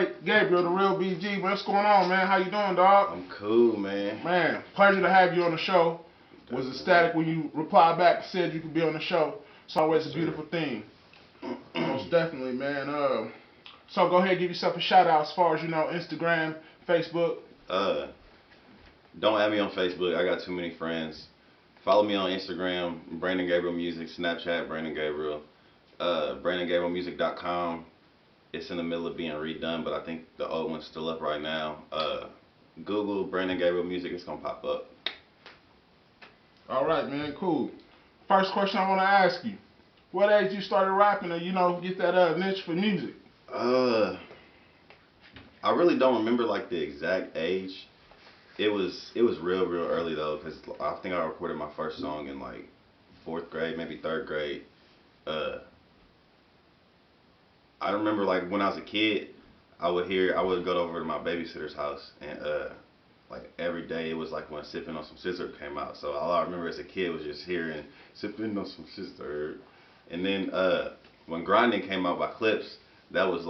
great Gabriel, the real BG. What's going on, man? How you doing, dog? I'm cool, man. Man, pleasure to have you on the show. Was ecstatic when you replied back and said you could be on the show. It's always a beautiful thing. Most definitely, man. So go ahead and give yourself a shout out as far as you know, Instagram, Facebook. Don't add me on Facebook. I got too many friends. Follow me on Instagram, Brandon Gabriel Music, Snapchat, Brandon Gabriel, BrandonGabrielMusic.com. It's in the middle of being redone, but I think the old one's still up right now. Google Brandon Gabriel Music, it's gonna pop up. All right, man, cool. First question I want to ask you: what age you started rapping, and get that niche for music? I really don't remember like the exact age. It was real early though, cause I think I recorded my first song in like 4th grade, maybe 3rd grade. I remember like when I was a kid, I would go over to my babysitter's house, and like every day it was like when Sippin' on Some Scissor came out. So all I remember as a kid was just hearing Sippin' on Some Scissor. And then when Grinding came out by Clips, that's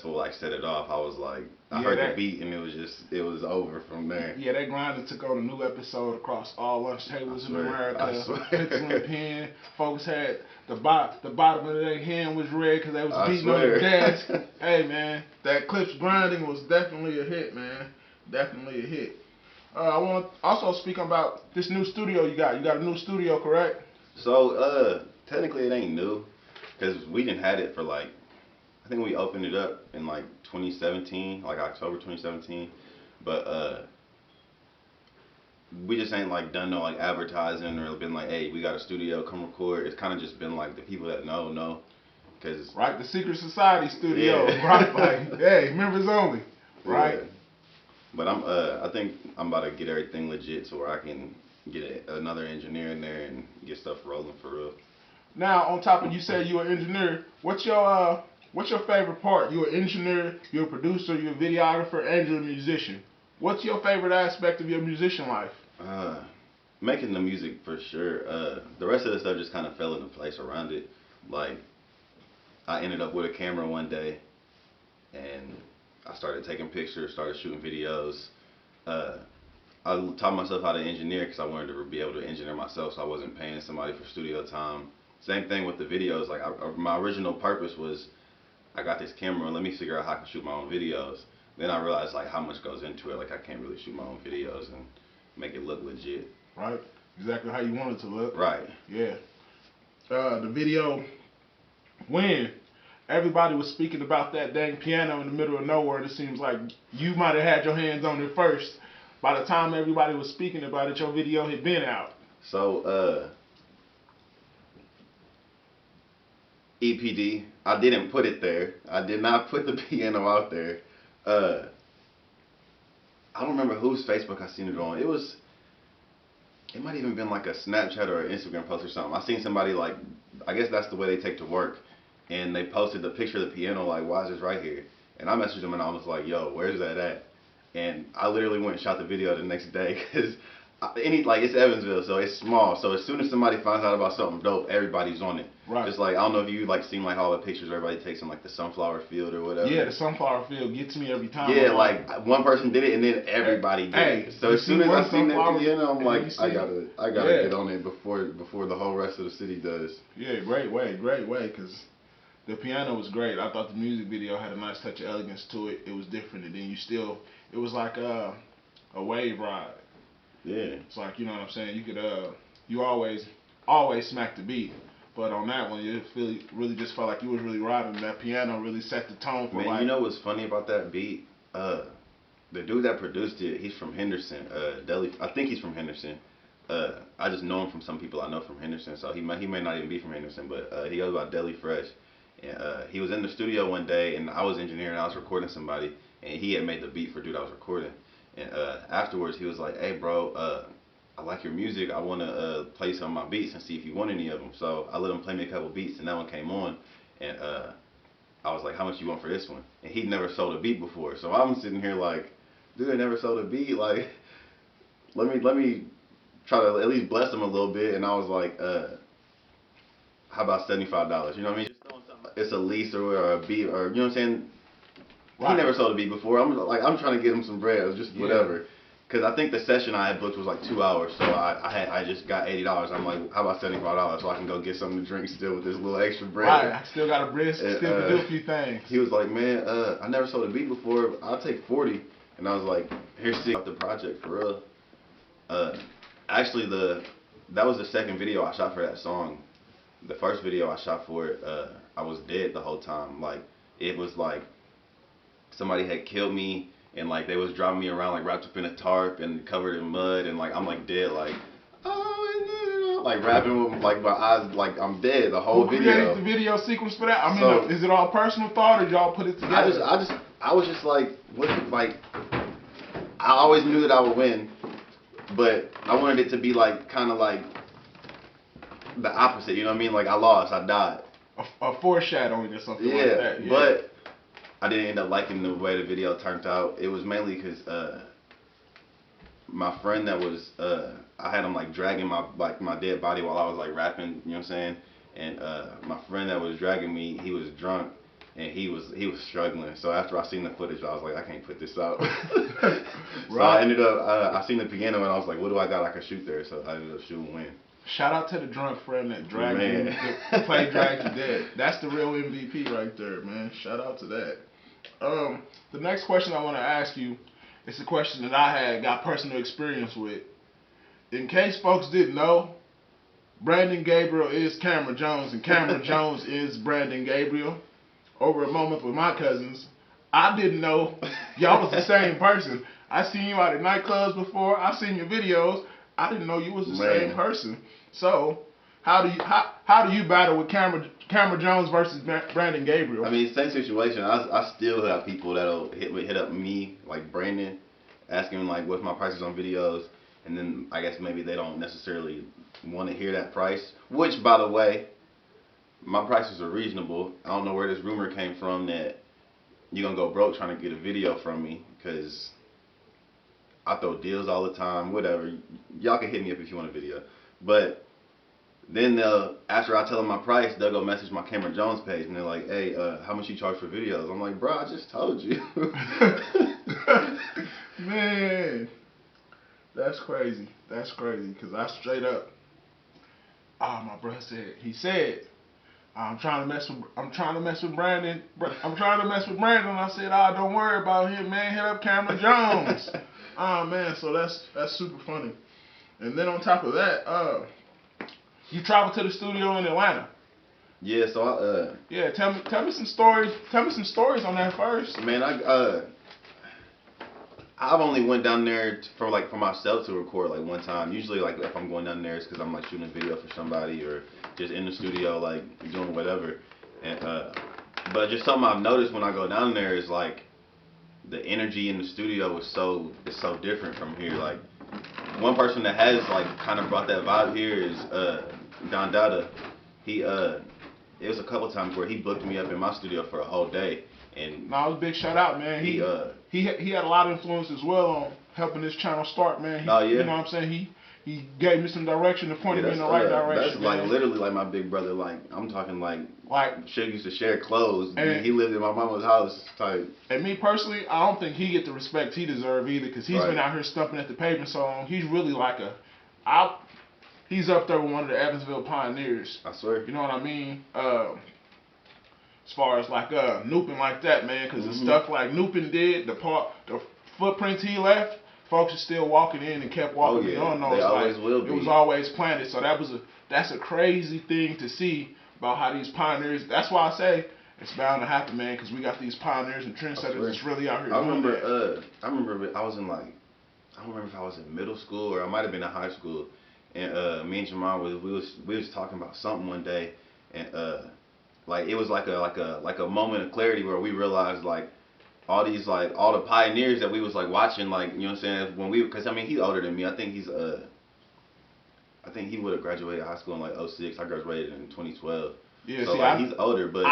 what like set it off. I was like, I heard the beat and it was over from there. Yeah, that Grinding took on a new episode across all lunch tables in America. Pencil and pen. Folks had the bottom of their hand was red because they was beating on the desk. Hey man, that Clips Grinding was definitely a hit, man. Definitely a hit. I want to also speak about this new studio you got. You got a new studio, correct? So technically it ain't new, because we didn't had it for like, I think we opened it up in like 2017, like October 2017. But we just ain't like done no like advertising or been like, hey, we got a studio, come record. It's kind of just been like the people that know, cause right, the secret society studio, yeah. right? Like, hey, members only, right? Yeah. But I think I'm about to get everything legit so where I can get another engineer in there and get stuff rolling for real. Now, on top of you said you're an engineer, what's your favorite part? You're an engineer, you're a producer, you're a videographer, and you're a musician. What's your favorite aspect of your musician life? Making the music for sure. The rest of the stuff just kind of fell into place around it. Like, I ended up with a camera one day, and I started taking pictures, started shooting videos. I taught myself how to engineer because I wanted to be able to engineer myself, so I wasn't paying somebody for studio time. Same thing with the videos. Like my original purpose was, I got this camera, let me figure out how I can shoot my own videos. Then I realized like how much goes into it. Like I can't really shoot my own videos and make it look legit. Right. Exactly how you want it to look. Right. Yeah. The video, when everybody was speaking about that dang piano in the middle of nowhere, and it seems like you might have had your hands on it first. By the time everybody was speaking about it, your video had been out. So, EPD, I didn't put it there. I did not put the piano out there. I don't remember whose Facebook I seen it on. It might even been like a Snapchat or an Instagram post or something. I seen somebody like, I guess that's the way they take to work, and they posted the picture of the piano like, why is this right here? And I messaged them and I was like, yo, where's that at? And I literally went and shot the video the next day because it's Evansville, so it's small. So as soon as somebody finds out about something dope, everybody's on it. Right. Just like, I don't know if you like seen like all the pictures everybody takes in like the sunflower field or whatever. Yeah, the sunflower field gets me every time. Yeah, like one person did it and then everybody did it. So as soon as I seen that piano, I'm like, I gotta get on it before the whole rest of the city does. Yeah, great way, because the piano was great. I thought the music video had a nice touch of elegance to it. It was different, and then it was like a wave ride. Yeah. It's like, you know what I'm saying? You could you always smack the beat, but on that one, you really just felt like you was really riding. That piano really set the tone for. Man, you know what's funny about that beat? The dude that produced it, he's from Henderson, I think he's from Henderson. I just know him from some people I know from Henderson, so he may not even be from Henderson, but he goes by Deli Fresh. And he was in the studio one day, and I was engineering, I was recording somebody, and he had made the beat for dude I was recording. And afterwards, he was like, hey, bro, I like your music. I want to play some of my beats and see if you want any of them. So I let him play me a couple beats, and that one came on. And I was like, how much you want for this one? And he'd never sold a beat before. So I'm sitting here like, dude, I never sold a beat. Like, let me try to at least bless him a little bit. And I was like, how about $75? You know what I mean? It's a lease or a beat or, you know what I'm saying? Right. He never sold a beat before. I'm trying to get him some bread, or just whatever. Cause I think the session I had booked was like 2 hours, so I just got $80. I'm like, how about $75 so I can go get something to drink still with this little extra bread. Right, I still got a bread, still can do a few things. He was like, man, I never sold a beat before. I'll take 40, and I was like, here's the project for real. Actually, that was the second video I shot for that song. The first video I shot for it, I was dead the whole time. Like, it was like somebody had killed me, and like they was driving me around like wrapped up in a tarp and covered in mud, and like I'm like dead, like like rapping with like my eyes, like I'm dead the whole video. Who created the video sequence for that? I mean, is it all personal thought, or y'all put it together? I was just like, what? Like, I always knew that I would win, but I wanted it to be like kind of like the opposite. You know what I mean? Like I lost, I died. A foreshadowing or something like that. Yeah. But I didn't end up liking the way the video turned out. It was mainly because my friend that was I had him like dragging my dead body while I was like rapping, you know what I'm saying? And my friend that was dragging me, he was drunk and he was struggling. So after I seen the footage, I was like, I can't put this out. So I ended up I seen the piano and I was like, what do I got I can shoot there? So I ended up shooting Win. Shout out to the drunk friend that dragged you, the play dragged you dead. That's the real MVP right there, man. Shout out to that. The next question I want to ask you is a question that I got personal experience with. In case folks didn't know, Brandon Gabriel is Cameron Jones, and Cameron Jones is Brandon Gabriel. Over a moment with my cousins, I didn't know y'all was the same person. I seen you out at nightclubs before. I seen your videos. I didn't know you was the same person. So, how do you battle with Cameron Jones versus Brandon Gabriel? I mean, same situation. I still have people that'll hit up me, like Brandon, asking like what's my prices on videos, and then I guess maybe they don't necessarily want to hear that price. Which, by the way, my prices are reasonable. I don't know where this rumor came from that you're gonna go broke trying to get a video from me, because I throw deals all the time. Whatever, y'all can hit me up if you want a video, but then after I tell them my price, they'll go message my Cameron Jones page and they're like, hey, how much you charge for videos? I'm like, bro, I just told you. Man, that's crazy. That's crazy, because I straight up, my brother said, I'm trying to mess with Brandon. I said, don't worry about him, man. Hit up Cameron Jones. Man, so that's super funny. And then on top of that, you traveled to the studio in Atlanta. Yeah, so yeah, tell me some stories. Tell me some stories on that first. Man, I've only went down there for myself to record like one time. Usually, like if I'm going down there, it's because I'm like shooting a video for somebody or just in the studio like doing whatever. And but just something I've noticed when I go down there is like the energy in the studio is so different from here. Like one person that has like kind of brought that vibe here is Don Dada. He it was a couple times where he booked me up in my studio for a whole day. And no, it was a big shout out, man. He had a lot of influence as well on helping this channel start, man. You know what I'm saying? He gave me some direction and pointed me in the right direction. That's like literally like my big brother. Like I'm talking like Shug used to share clothes. And he lived in my mama's house type. And me personally, I don't think he get the respect he deserve either, because he's been out here stumping at the pavement so long. He's really like he's up there with one of the Evansville pioneers. I swear. You know what I mean? As far as like Nupin like that, man, because the stuff like Nupin did, the footprints he left, folks are still walking in and kept walking beyond those. They always will be. It was always planted, so that's a crazy thing to see about how these pioneers. That's why I say it's bound to happen, man, because we got these pioneers and trendsetters that's really out here. I remember I was in like, I don't remember if I was in middle school or I might have been in high school, and me and Jamal we was talking about something one day, and like it was like a moment of clarity where we realized like all the pioneers that we was like watching, like, you know what I'm saying, because I mean he's older than me. I think he would have graduated high school in like 06. I graduated in 2012. Yeah, so see, like he's older, but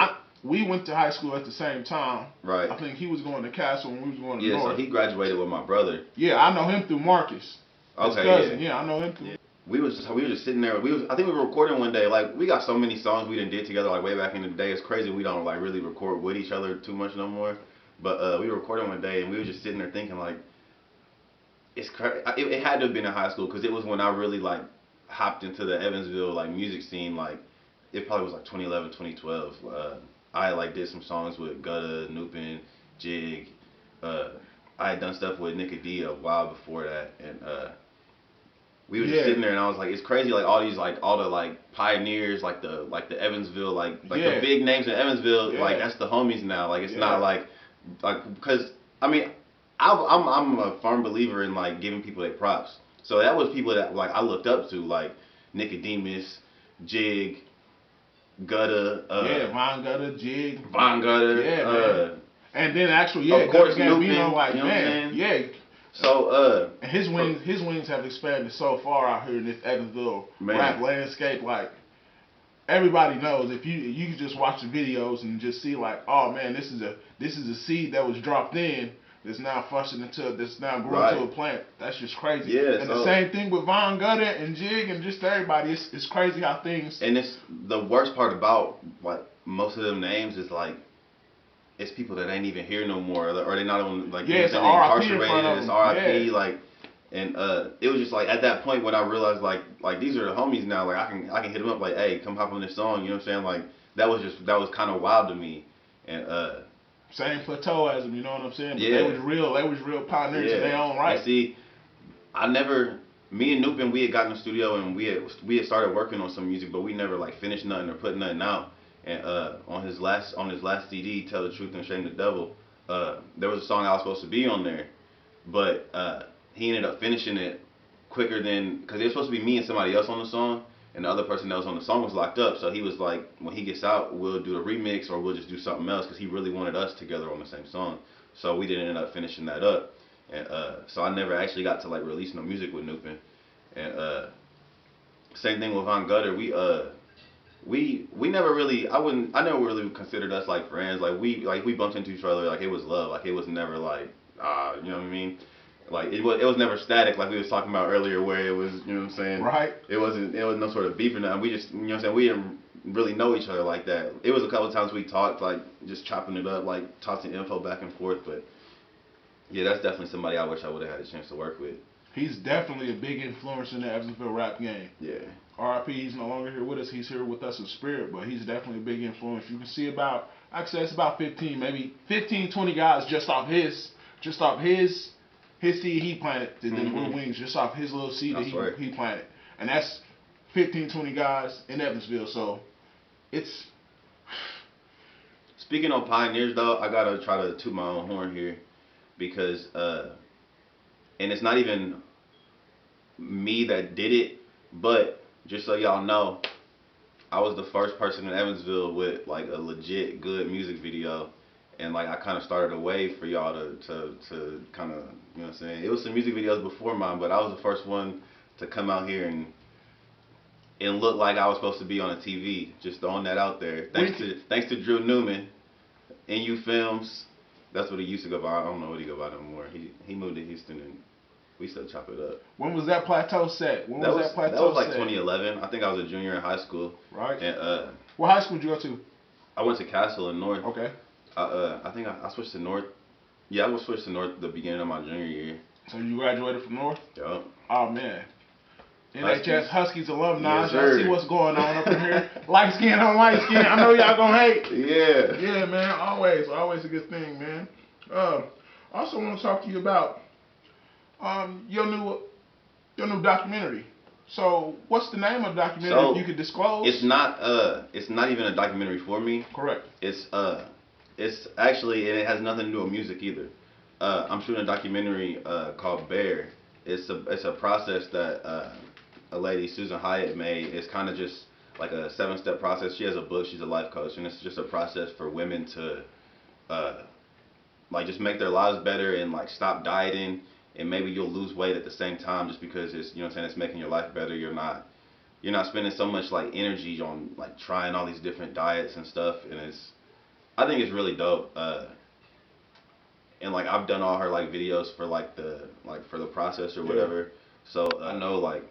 we went to high school at the same time. Right. I think he was going to Castle and we was going to North. Yeah, so he graduated with my brother. Yeah, I know him through Marcus. Okay. His cousin. Yeah, I know him through. Yeah. We was just sitting there. I think we were recording one day. Like we got so many songs we did together. Like way back in the day, it's crazy we don't like really record with each other too much no more. But we were recording one day and we were just sitting there thinking like, it's it had to have been in high school because it was when I really like hopped into the Evansville like music scene. Like it probably was like 2011, 2012. I like did some songs with Gutta, Nupin, Jig. I had done stuff with Nicka D a while before that, and we were just sitting there, and I was like, it's crazy, like all these, like all the like pioneers, like the Evansville, like the big names in Evansville, like that's the homies now. Like it's not like because I mean, I'm a firm believer in like giving people their props. So that was people that like I looked up to, like Nicodemus, Jig, Gutta, Von Gutta, Jig, Von Gutta, man. And then actually, of course, Gambino, like, you know man, So, and his wings have expanded so far out here in this Evansville rap landscape. Like, everybody knows if you can just watch the videos and just see like, oh man, this is a seed that was dropped in that's now functioning that's now growing to a plant. That's just crazy. Yeah, and the same thing with Von Gutta and Jig and just everybody. It's crazy how things. And it's the worst part about what most of them names is like. It's people that ain't even here no more, or they not on like it's incarcerated. It's RIP, like, and it was just like at that point when I realized like these are the homies now, like I can hit them up like, hey, come hop on this song, you know what I'm saying? Like that was kind of wild to me, and same plateau as them, you know what I'm saying? But they was real pioneers in their own right. And see, me and Nupin, we had gotten in the studio and we had started working on some music, but we never like finished nothing or put nothing out. And on his last CD, Tell the Truth and Shame the Devil, there was a song I was supposed to be on there, but he ended up finishing it quicker than, because it was supposed to be me and somebody else on the song, and the other person that was on the song was locked up. So he was like, when he gets out, we'll do a remix or we'll just do something else, because he really wanted us together on the same song. So we didn't end up finishing that up, and so I never actually got to like release no music with Nupin. And same thing with Von Gutta. We never really, I never really considered us like friends. Like we bumped into each other, like it was love. Like it was never like, you know what I mean? Like it was never static, like we was talking about earlier, where it was, you know what I'm saying? Right. It was no sort of beef or nothing. We just, you know what I'm saying? We didn't really know each other like that. It was a couple of times we talked, like just chopping it up, like tossing info back and forth. But yeah, that's definitely somebody I wish I would have had a chance to work with. He's definitely a big influence in the Evansville rap game. Yeah. RIP, he's no longer here with us. He's here with us in spirit, but he's definitely a big influence. You can see about, I'd say it's about 15, maybe 15, 20 guys just off his seed he planted, the Blue Wings, just off his little seed that he planted. And that's 15, 20 guys in Evansville. So it's. Speaking of pioneers, though, I gotta try to toot my own horn here, because and it's not even me that did it, but just so y'all know, I was the first person in Evansville with like a legit good music video, and like I kind of started a wave for y'all to kind of, you know what I'm saying? It was some music videos before mine, but I was the first one to come out here and look like I was supposed to be on a TV. Just throwing that out there. Thanks to Drew Newman, NU Films. That's what he used to go by. I don't know what he go by no more. He moved to Houston and we still chop it up. When was that plateau set? That was like 2011. I think I was a junior in high school. Right. And what high school did you go to? I went to Castle in North. Okay. I think I switched to North. Yeah, I was switched to North at the beginning of my junior year. So you graduated from North? Yup. Oh man. NHS Huskies alumni. Yes, y'all see what's going on up in here. Light skin on light skin. I know y'all gonna hate. Yeah. Yeah, man. Always a good thing, man. I also want to talk to you about your new documentary. So, what's the name of the documentary? If you could disclose. It's not even a documentary for me. Correct. It's actually, and it has nothing to do with music either. I'm shooting a documentary called Bear. It's a process that a lady, Susan Hyatt, made. It's kind of just like a 7-step process. She has a book. She's a life coach, and it's just a process for women to like just make their lives better and like stop dieting, and maybe you'll lose weight at the same time, just because it's, you know what I'm saying, it's making your life better. You're not spending so much like energy on like trying all these different diets and stuff, and I think it's really dope. And like I've done all her like videos for for the process or whatever. So I know like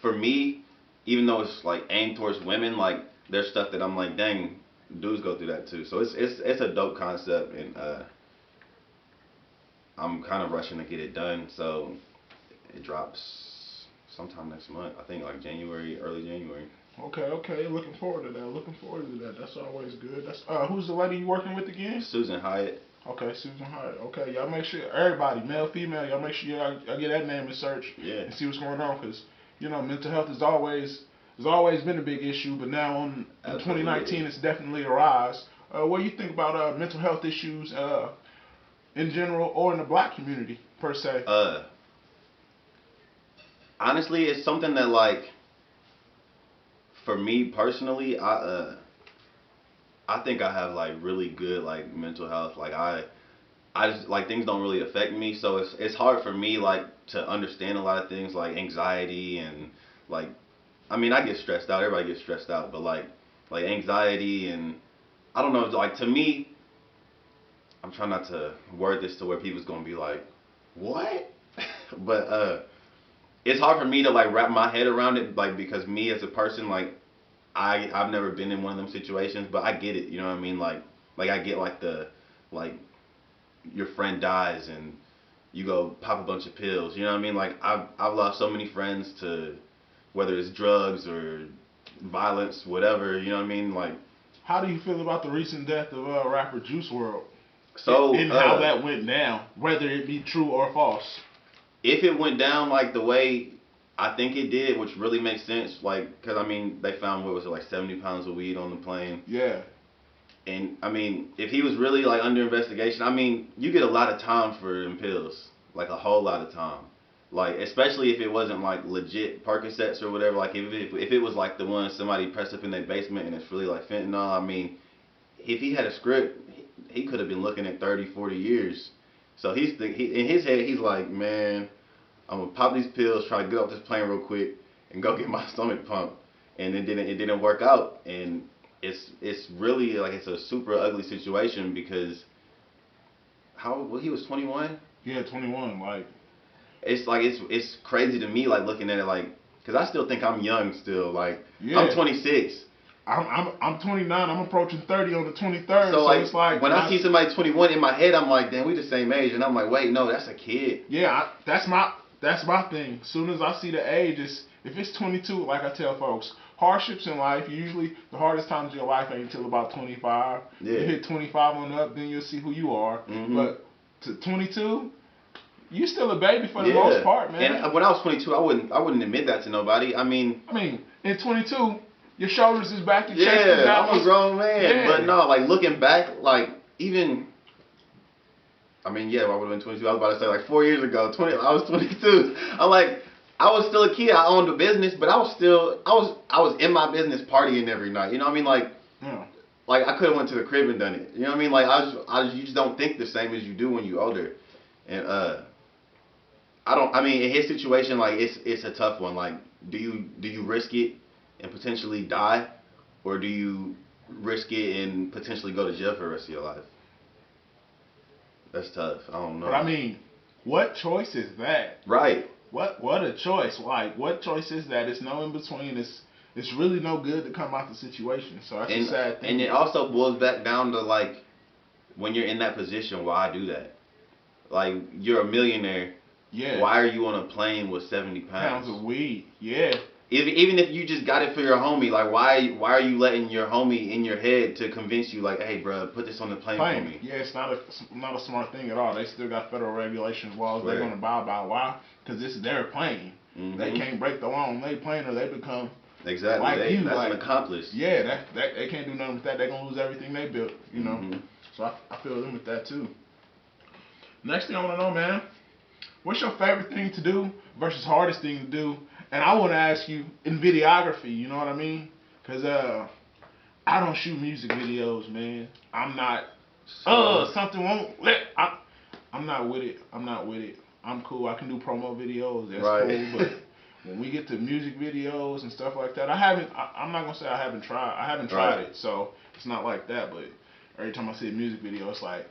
for me, even though it's like aimed towards women, like there's stuff that I'm like, dang, dudes go through that too. So it's a dope concept, and I'm kind of rushing to get it done. So it drops sometime next month. I think like January, early January. Okay. Looking forward to that. That's always good. That's who's the lady you working with again? Susan Hyatt. Okay, Susan Hyatt. Okay, y'all make sure everybody, male, female, y'all make sure y'all get that name in search. Yeah. And see what's going on, because you know mental health has always been a big issue, but now in 2019 it's definitely a rise. What do you think about mental health issues in general or in the black community per se? Honestly, it's something that like. For me personally, I think I have like really good like mental health. Like I just like things don't really affect me, so it's hard for me like to understand a lot of things like anxiety and like I mean I get stressed out. Everybody gets stressed out, but like anxiety and I don't know. Like to me, I'm trying not to word this to where people's gonna be like, what? But it's hard for me to like wrap my head around it, like because me as a person, like I've never been in one of them situations, but I get it. You know what I mean? Like I get like your friend dies and you go pop a bunch of pills. You know what I mean? Like I've lost so many friends to whether it's drugs or violence, whatever. You know what I mean? Like how do you feel about the recent death of rapper Juice WRLD? So and how that went down, whether it be true or false. If it went down like the way I think it did, which really makes sense, like, because, I mean, they found, what was it, like 70 pounds of weed on the plane. Yeah. And, I mean, if he was really, like, under investigation, I mean, you get a lot of time for them pills. Like, a whole lot of time. Like, especially if it wasn't, like, legit Percocets or whatever. Like, if it was, like, the one somebody pressed up in their basement and it's really, like, fentanyl, I mean, if he had a script, he could have been looking at 30, 40 years. So in his head, he's like, man, I'm gonna pop these pills, try to get off this plane real quick, and go get my stomach pumped. And it didn't work out. And it's really like it's a super ugly situation because he was 21. Yeah, 21. Like it's crazy to me like looking at it like because I still think I'm young still. Like yeah. I'm 26. I'm 29. I'm approaching 30 on the 23rd. So like, it's like when I see somebody 21 in my head, I'm like, damn, we the same age, and I'm like, wait, no, that's a kid. Yeah, that's my thing. As soon as I see the age, if it's 22, like I tell folks, hardships in life, usually the hardest times of your life ain't until about 25. Yeah. You hit 25 on up, then you'll see who you are. Mm-hmm. But to 22, you still a baby for the most part, man. And when I was 22, I wouldn't admit that to nobody. I mean, in 22, your shoulders is back, your chest is down. I'm a grown man. Yeah. But no, like looking back, like even. I mean, yeah, I would have been 22. I was about to say like 4 years ago. I was 22. I'm like, I was still a kid. I owned a business, but I was in my business partying every night. You know what I mean? Like, like I could have went to the crib and done it. You know what I mean? Like you just don't think the same as you do when you're older. And I mean, in his situation, like it's a tough one. Like, do you risk it and potentially die, or do you risk it and potentially go to jail for the rest of your life? That's tough. I don't know. But I mean, what choice is that? Right. What a choice. Like, what choice is that? It's no in between. It's really no good to come out the situation. So that's a sad thing. And it also boils back down to like, when you're in that position, why do that? Like, you're a millionaire. Yeah. Why are you on a plane with 70 pounds? Pounds of weed. Yeah. Even if you just got it for your homie, like why are you letting your homie in your head to convince you like, hey, bro, put this on the plane for me? Yeah, it's not a smart thing at all. They still got federal regulations, laws they're gonna abide by. Why? Because this is their plane. Mm-hmm. They can't break the law on their plane or they become exactly like you. That's like, an accomplice. Yeah, that they can't do nothing with that. They're gonna lose everything they built. You know. Mm-hmm. So I feel them with that too. Next thing I want to know, man, what's your favorite thing to do versus hardest thing to do? And I want to ask you in videography, you know what I mean? Because I don't shoot music videos, man. I'm not. Something won't let. I'm not with it. I'm cool. I can do promo videos. That's cool. But when we get to music videos and stuff like that, I'm not gonna say I haven't tried. I haven't tried it, so it's not like that. But every time I see a music video, it's like,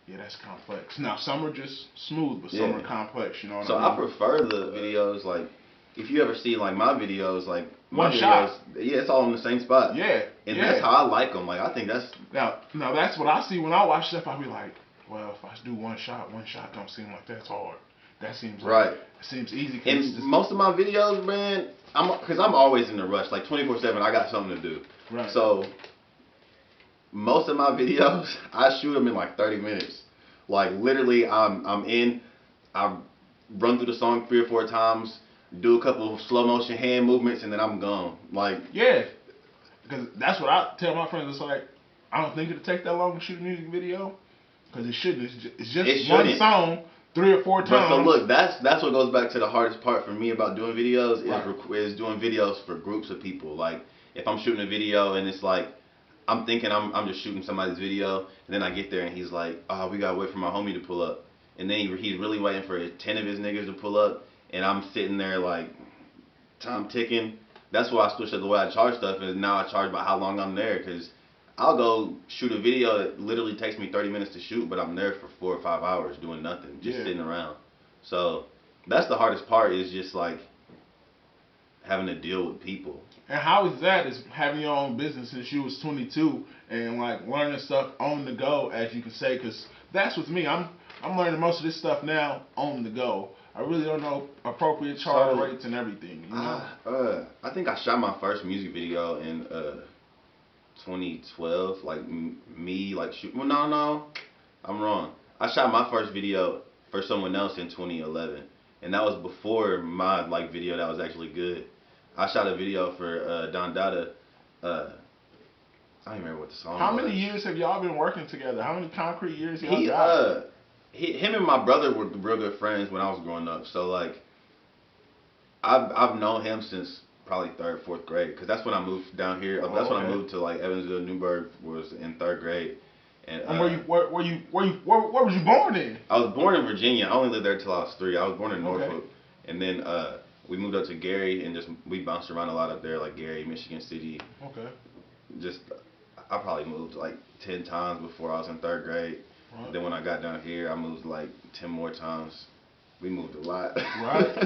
yeah, that's complex. Now some are just smooth, but some are complex. You know what I mean? So I prefer the videos like. if you ever see like my videos, like my one videos, shot. Yeah, it's all in the same spot. Yeah, and that's how I like them. Like I think that's now that's what I see when I watch stuff. I be like, well, if I do one shot don't seem like that's hard. That seems like, right. It seems easy. And most of my videos, man, because I'm always in a rush, like 24/7. I got something to do. Right. So most of my videos, I shoot them in like 30 minutes. Like literally, I run through the song 3 or 4 times, do a couple of slow motion hand movements, and then I'm gone. Like yeah, because that's what I tell my friends. It's like I don't think it'll take that long to shoot a music video, because it shouldn't. It's just one song 3 or 4 times. But so look, that's what goes back to the hardest part for me about doing videos is doing videos for groups of people. Like if I'm shooting a video and it's like I'm thinking I'm just shooting somebody's video, and then I get there and he's like, oh, we gotta wait for my homie to pull up, and then he's really waiting for 10 of his niggas to pull up, and I'm sitting there like time ticking. That's why I switched up the way I charge stuff, and now I charge by how long I'm there, because I'll go shoot a video that literally takes me 30 minutes to shoot, but I'm there for 4 or 5 hours doing nothing, just sitting around. So that's the hardest part, is just like having to deal with people. And how is that, is having your own business since you was 22 and like learning stuff on the go, as you can say? Because that's with me. I'm learning most of this stuff now on the go. I really don't know appropriate charge rates and everything. You know? I think I shot my first music video in 2012. Like me, like shoot. Well, no, I'm wrong. I shot my first video for someone else in 2011, and that was before my like video that was actually good. I shot a video for Don Dada. I don't even remember what the song was. How many years have y'all been working together? How many concrete years y'all got? Him and my brother were real good friends when I was growing up. So like, I've known him since probably 3rd, 4th grade, because that's when I moved down here. That's when I moved to like Evansville, Newburgh, was in 3rd grade. And where was you born in? I was born in Virginia. I only lived there till I was 3. I was born in Norfolk, and then we moved up to Gary, and we bounced around a lot up there, like Gary, Michigan City. Okay. I probably moved like 10 times before I was in 3rd grade. Right. Then when I got down here, I moved like 10 more times. We moved a lot.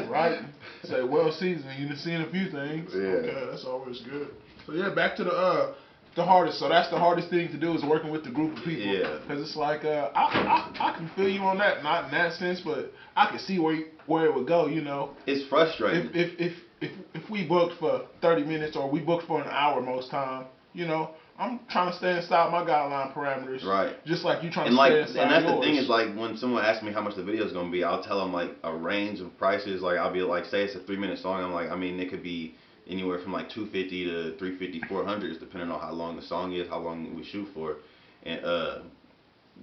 Right. Say well seasoned. You've seen a few things. Yeah. Okay, that's always good. So yeah, back to the hardest. So that's the hardest thing to do, is working with the group of people. Yeah. Because it's like I can feel you on that, not in that sense, but I can see where it would go. You know. It's frustrating. If we booked for 30 minutes or we booked for an hour most time, you know, I'm trying to stay inside my guideline parameters. Right. Just like you trying to stay inside yours. And that's the thing, is like when someone asks me how much the video is gonna be, I'll tell them like a range of prices. Like I'll be like, say it's a 3-minute song. I'm like, I mean, it could be anywhere from like $250 to $350, $400, depending on how long the song is, how long we shoot for. And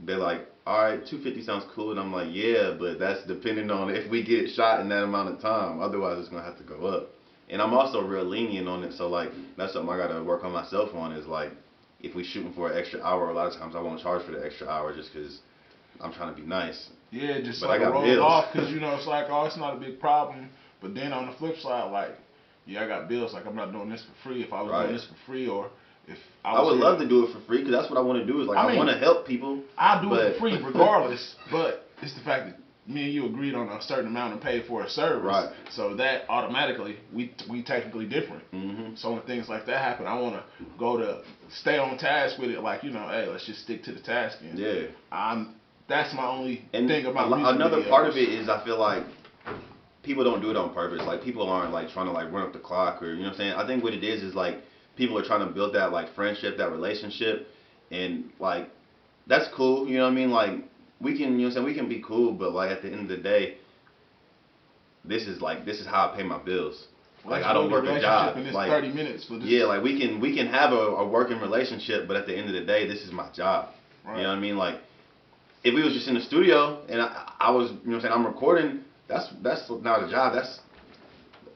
they're like, all right, $250 sounds cool, and I'm like, yeah, but that's depending on if we get it shot in that amount of time. Otherwise, it's gonna have to go up. And I'm also real lenient on it, so like that's something I gotta work on myself on. Is like, if we shooting for an extra hour, a lot of times I won't charge for the extra hour just because I'm trying to be nice. Yeah, just but like roll it off, because you know it's like, oh, it's not a big problem. But then on the flip side, like, yeah, I got bills. Like, I'm not doing this for free. If I was doing this for free, or if I would love to do it for free, because that's what I want to do. Is like, I want to help people. I'll do it for free regardless. But it's the fact that me and you agreed on a certain amount and paid for a service. Right. So that automatically, we technically different. Mm-hmm. So when things like that happen, I want to stay on task with it. Like, you know, hey, let's just stick to the task. And that's my only thing about music another videos. part of it is, I feel like people don't do it on purpose. Like, people aren't like trying to like run up the clock, or, you know what I'm saying? I think what it is like people are trying to build that like friendship, that relationship, and like that's cool. You know what I mean? Like, we can, you know what I'm saying, we can be cool, but like at the end of the day, this is how I pay my bills. Like, I don't work a job. Like 30 minutes for this. Yeah, like we can have a working relationship, but at the end of the day, this is my job. Right. You know what I mean? Like, if we was just in the studio and I was, you know what I'm saying, I'm recording, that's not a job.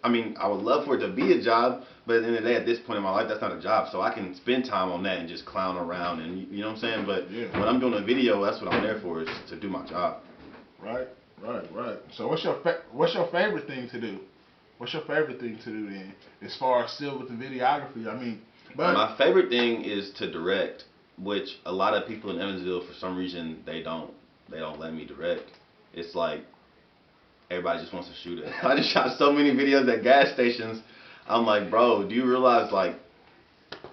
I mean, I would love for it to be a job, but at the end of the day, at this point in my life, that's not a job. So I can spend time on that and just clown around, and you know what I'm saying? But when I'm doing a video, that's what I'm there for, is to do my job. Right. So what's your favorite thing to do? What's your favorite thing to do then, as far as still with the videography? I mean, my favorite thing is to direct, which a lot of people in Evansville, for some reason, they don't let me direct. It's like, everybody just wants to shoot it. I just shot so many videos at gas stations. I'm like, bro, do you realize like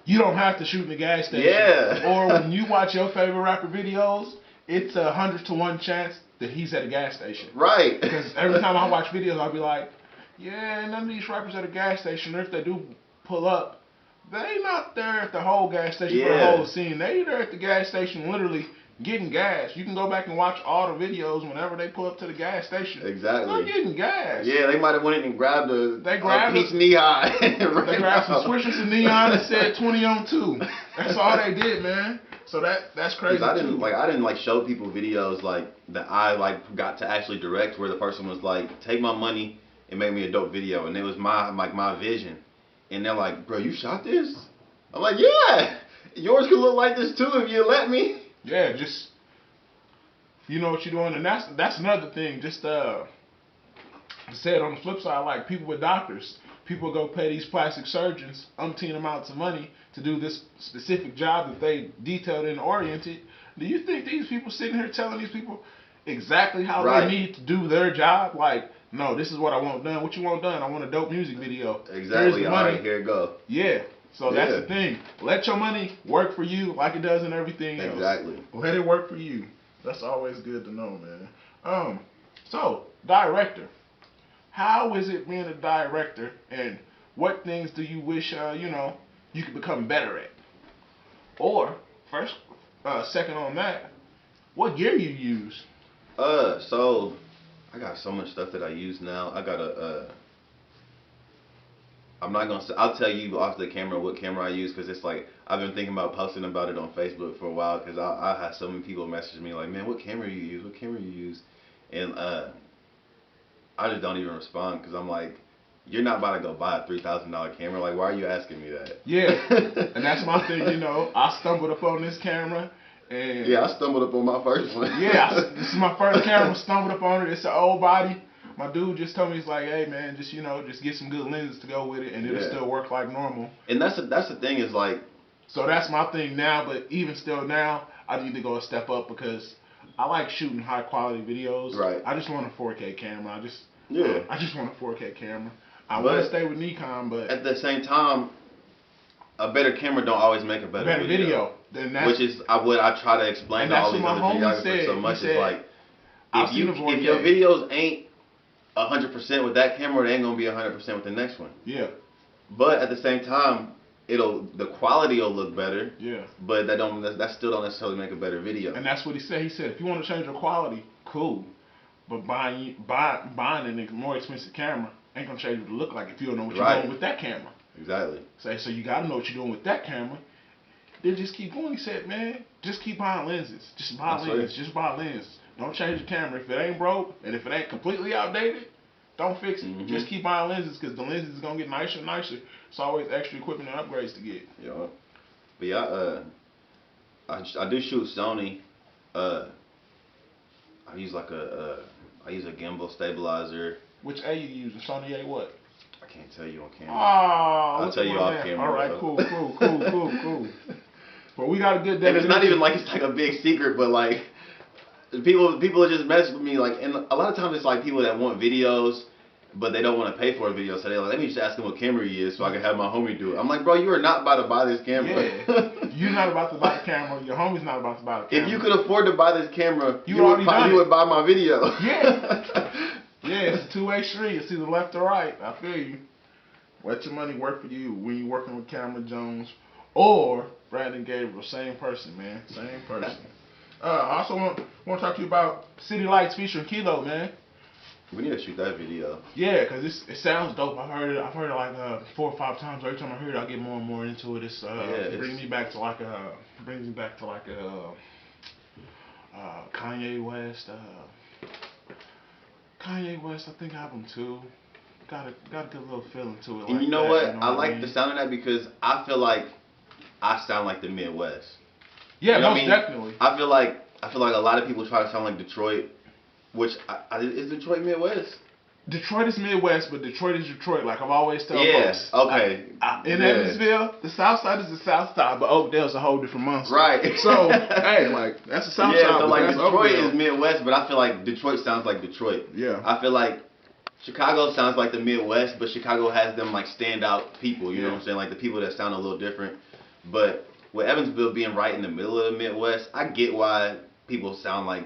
you don't have to shoot in the gas station? Yeah. Or when you watch your favorite rapper videos, it's 100 to 1 chance that he's at a gas station. Right. Because every time I watch videos, I'll be like, yeah, none of these rappers at a gas station, or if they do pull up, they not there at the whole gas station for the whole scene. They there at the gas station literally getting gas. You can go back and watch all the videos whenever they pull up to the gas station. Exactly. They're getting gas. Yeah, they might have went in and grabbed a piece of neon. They grabbed some swishers and neon and said 20 on 2. That's all they did, man. So that's crazy. I didn't show people videos like that I like got to actually direct, where the person was like, take my money and make me a dope video, and it was my vision. And they're like, bro, you shot this? I'm like, yeah, yours could look like this too if you let me. Yeah, just you know what you're doing, and that's another thing. Just said on the flip side, like people with doctors, people go pay these plastic surgeons umpteen amounts of money to do this specific job that they detailed and oriented. Do you think these people sitting here telling these people exactly how they need to do their job? Like, no, this is what I want done. What you want done? I want a dope music video. Exactly. All right, here it go. Yeah. So that's the thing. Let your money work for you like it does in everything else. Exactly. Let it work for you. That's always good to know, man. So, director. How is it being a director, and what things do you wish, you could become better at? Or, second on that, what gear you use? So I got so much stuff that I use now. I got I'm not gonna say. I'll tell you off the camera what camera I use, because it's like I've been thinking about posting about it on Facebook for a while, because I had so many people message me like, man, what camera you use? What camera you use? And I just don't even respond, because I'm like, you're not about to go buy a $3,000 camera. Like, why are you asking me that? Yeah, and that's my thing. I stumbled upon this camera. And yeah, I stumbled up on my first one. Yeah, this is my first camera. Stumbled up on it. It's an old body. My dude just told me, he's like, hey man, just just get some good lenses to go with it, and it'll still work like normal. And that's the thing is like. So that's my thing now. But even still now, I need to go a step up, because I like shooting high quality videos. Right. I just want a 4K camera. I just want a 4K camera. I want to stay with Nikon, but at the same time, a better camera don't always make a better video. Which is what I try to explain to all these other videographers so much. Is like, if your videos ain't 100% with that camera, it ain't gonna be 100% with the next one. Yeah. But at the same time, the quality will look better. Yeah. But that still don't necessarily make a better video. And that's what he said. He said, if you want to change your quality, cool. But buying a more expensive camera ain't gonna change what it look like if you don't know what you're doing with that camera. Exactly. So you gotta know what you're doing with that camera. Then just keep going. He said, man, just keep buying lenses. Just buy lenses. Just buy lenses. Don't change the camera. If it ain't broke and if it ain't completely outdated, don't fix it. Mm-hmm. Just keep buying lenses, because the lenses is gonna get nicer and nicer. It's always extra equipment and upgrades to get. Yeah. But yeah, I do shoot Sony. I use I use a gimbal stabilizer. Which A you using? Sony A what? I can't tell you on camera. Oh, I'll tell you off camera. All right, cool. But we got a good day. And it's not even like it's like a big secret, but like people just mess with me, like, and a lot of times it's like people that want videos, but they don't want to pay for a video, so they're like, let me just ask him what camera he is so I can have my homie do it. I'm like, bro, you are not about to buy this camera. Yeah. You're not about to buy the camera. Your homie's not about to buy the camera. If you could afford to buy this camera, you would buy my video. Yeah. Yeah, it's a two-way street. It's either left or right. I feel you. Let your money work for you when you're working with Cameron Jones or Brandon Gabriel. Same person, man. Same person. I also want to talk to you about City Lights featuring Kilo, man. We need to shoot that video. Yeah, because it sounds dope. I've heard it like 4 or 5 times. Every time I hear it, I get more and more into it. It brings me back to like a Kanye West. Kanye West, I think album 2. Got a good little feeling to it. And like you know that, what? you know I like the sound of that, because I feel like I sound like the Midwest. Yeah, you know most definitely. I feel like a lot of people try to sound like Detroit, which is Detroit Midwest? Detroit is Midwest, but Detroit is Detroit. Like I've always told folks. Okay. In Evansville, the South Side is the South Side, but Oakdale's a whole different monster. Right. So hey, like that's the South Side. Yeah, so like Detroit Oakdale. is Midwest, but I feel like Detroit sounds like Detroit. Yeah. I feel like Chicago sounds like the Midwest, but Chicago has them like standout people. You know what I'm saying? Like the people that sound a little different. But with Evansville being right in the middle of the Midwest, I get why people sound like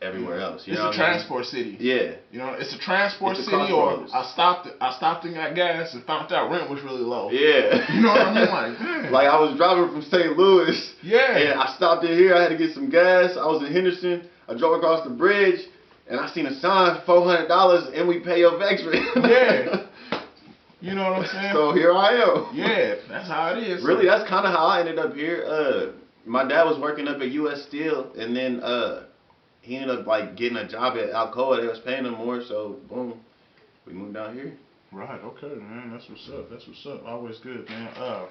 everywhere else. You know it's a transport city. Yeah. You know, it's a transport city. Or I stopped and got gas and found out rent was really low. Yeah. You know what I mean? Like, man. Like I was driving from St. Louis. Yeah. And I stopped in here. I had to get some gas. I was in Henderson. I drove across the bridge, and I seen a sign, $400, and we pay your extra. Yeah. You know what I'm saying? So here I am. Yeah, that's how it is. Really, that's kind of how I ended up here. My dad was working up at U.S. Steel, and then he ended up like getting a job at Alcoa. They was paying him more, so boom, we moved down here. Right. Okay, man. That's what's up. That's what's up. Always good, man.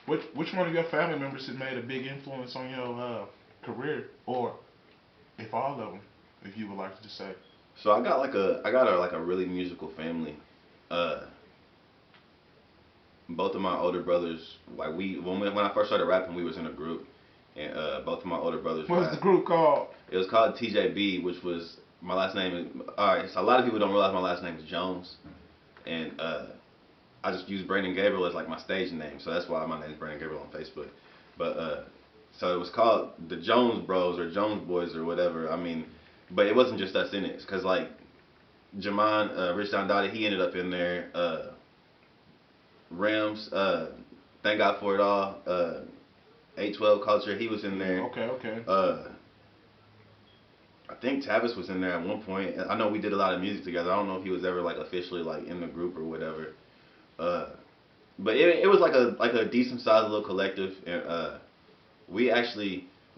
Which one of your family members has made a big influence on your career, or if all of them, if you would like to say? So I got a really musical family. Both of my older brothers, like when I first started rapping, we was in a group, and both of my older brothers. What was the group called? It was called TJB, which was my last name. Alright, so a lot of people don't realize my last name is Jones, and I just use Brandon Gabriel as like my stage name, so that's why my name is Brandon Gabriel on Facebook. But so it was called the Jones Bros or Jones Boys or whatever. I mean, but it wasn't just us in it, cause like Jamon, Rich Don Dottie, he ended up in there. Rams, thank God for it all. 812 Culture, he was in there. Okay. I think Tavis was in there at one point. I know we did a lot of music together. I don't know if he was ever like officially like in the group or whatever. But it was like a decent sized little collective, and we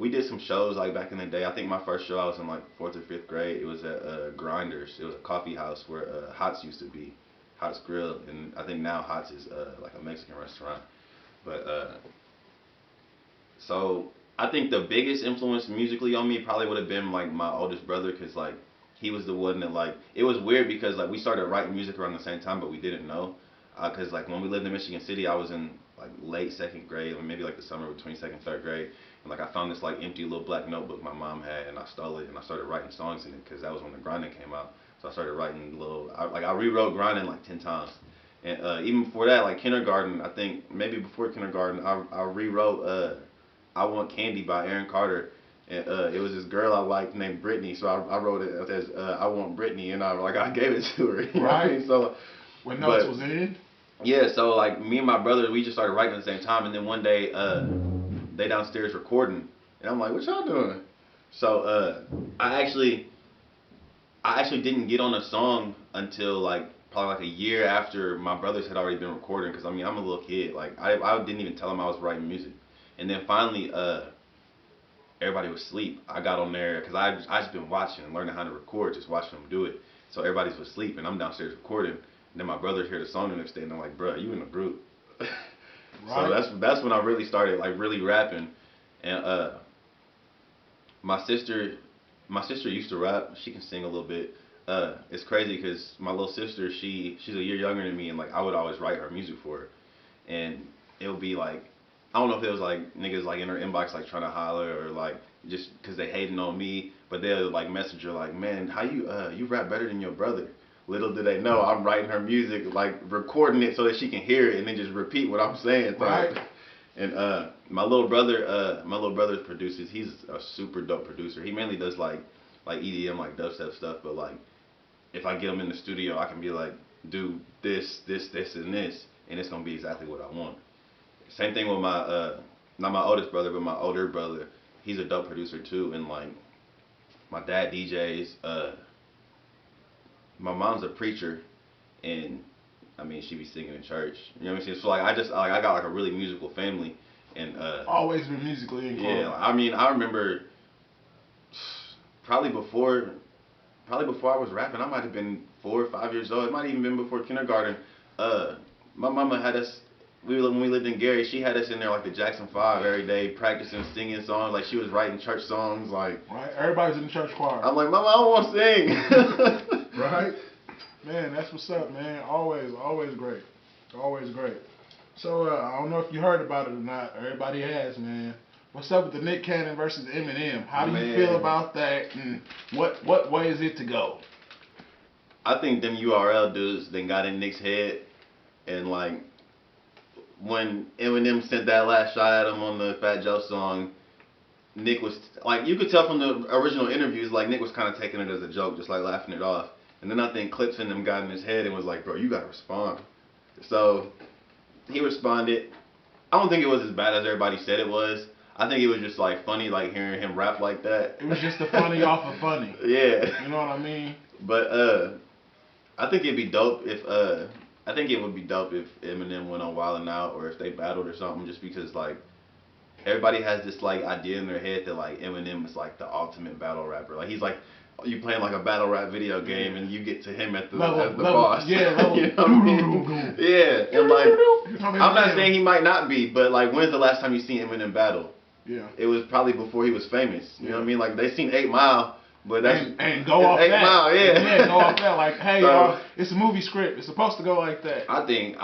did some shows like back in the day. I think my first show I was in like 4th or 5th grade. It was at Grinders. It was a coffee house where Hots used to be. Hots Grill, and I think now Hots is like a Mexican restaurant. But so I think the biggest influence musically on me probably would have been like my oldest brother, because like he was the one that like, it was weird because like we started writing music around the same time, but we didn't know, because like when we lived in Michigan City, I was in like late 2nd grade, or maybe like the summer between 2nd, 3rd grade, and like I found this like empty little black notebook my mom had, and I stole it and I started writing songs in it, because that was when the Grinding came out. So I started writing I rewrote Grinding like 10 times. And even before that, like kindergarten, I think maybe before kindergarten, I rewrote I Want Candy by Aaron Carter. And it was this girl I liked named Brittany, so I wrote it as I Want Brittany, and I gave it to her. You know what I mean? So when notes was in? Yeah, so like me and my brother, we just started writing at the same time, and then one day they downstairs recording, and I'm like, what y'all doing? So I actually didn't get on a song until like probably like a year after my brothers had already been recording, because I mean I'm a little kid, like I didn't even tell them I was writing music. And then finally everybody was asleep. I got on there because I just been watching and learning how to record, just watching them do it. So everybody's asleep and I'm downstairs recording, and then my brothers hear the song the next day and they're like, bruh, you in a group. Right. So that's when I really started like really rapping. And my sister used to rap. She can sing a little bit. It's crazy because my little sister, she's a year younger than me, and like I would always write her music for her, and it would be like, I don't know if it was like niggas like in her inbox like trying to holler, or like just because they hating on me, but they'll like message her like, man, how you rap better than your brother. Little do they know I'm writing her music, like recording it so that she can hear it and then just repeat what I'm saying. Right. And my little brother produces. He's a super dope producer. He mainly does like EDM, like dubstep stuff. But like, if I get him in the studio, I can be like, do this, and this, and it's gonna be exactly what I want. Same thing with my not my oldest brother, but my older brother. He's a dope producer too. And like, my dad DJs. My mom's a preacher, and I mean, she be singing in church. You know what I'm saying? So like, I got like a really musical family, and always been musically inclined. Yeah, I mean, I remember probably before I was rapping, I might have been 4 or 5 years old. It might have even been before kindergarten. My mama had us. When we lived in Gary, she had us in there like the Jackson 5 every day, practicing singing songs. Like she was writing church songs. Like, right, everybody's in the church choir. I'm like, Mama, I don't want to sing. Right, man, that's what's up, man. Always great, always great. So I don't know if you heard about it or not. Everybody has, man. What's up with the Nick Cannon versus Eminem? How do you feel about that? And what way is it to go? I think them URL dudes then got in Nick's head, and like when Eminem sent that last shot at him on the Fat Joe song, Nick was like, you could tell from the original interviews, like Nick was kind of taking it as a joke, just like laughing it off. And then I think Clips and them got in his head and was like, bro, you gotta respond. So he responded. I don't think it was as bad as everybody said it was. I think it was just like funny, like hearing him rap like that. It was just the funny off of funny. Yeah. You know what I mean? But I think it'd be dope if I think it would be dope if Eminem went on Wild 'N Out or if they battled or something, just because like everybody has this like idea in their head that like Eminem is like the ultimate battle rapper. Like he's like you playing like a battle rap video game and you get to him at the boss. Yeah, level. You know what I mean? Yeah, and like I'm not saying he might not be, but like when's the last time you seen Eminem battle? Yeah. It was probably before he was famous. You know what I mean? Like they seen 8 Mile, but that's and go off 8 that. Mile, yeah. Yeah, go off that. Like, hey, y'all, it's a movie script. It's supposed to go like that. I think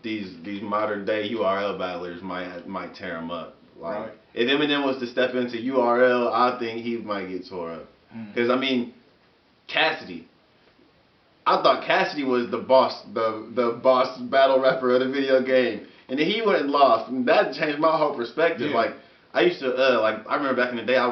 these modern day URL battlers might tear him up. Like right. If Eminem was to step into URL, I think he might get tore up. Because I mean, Cassidy. I thought Cassidy was the boss, the boss battle rapper of the video game, and then he went and lost, and that changed my whole perspective. Yeah. Like I used to like I remember back in the day I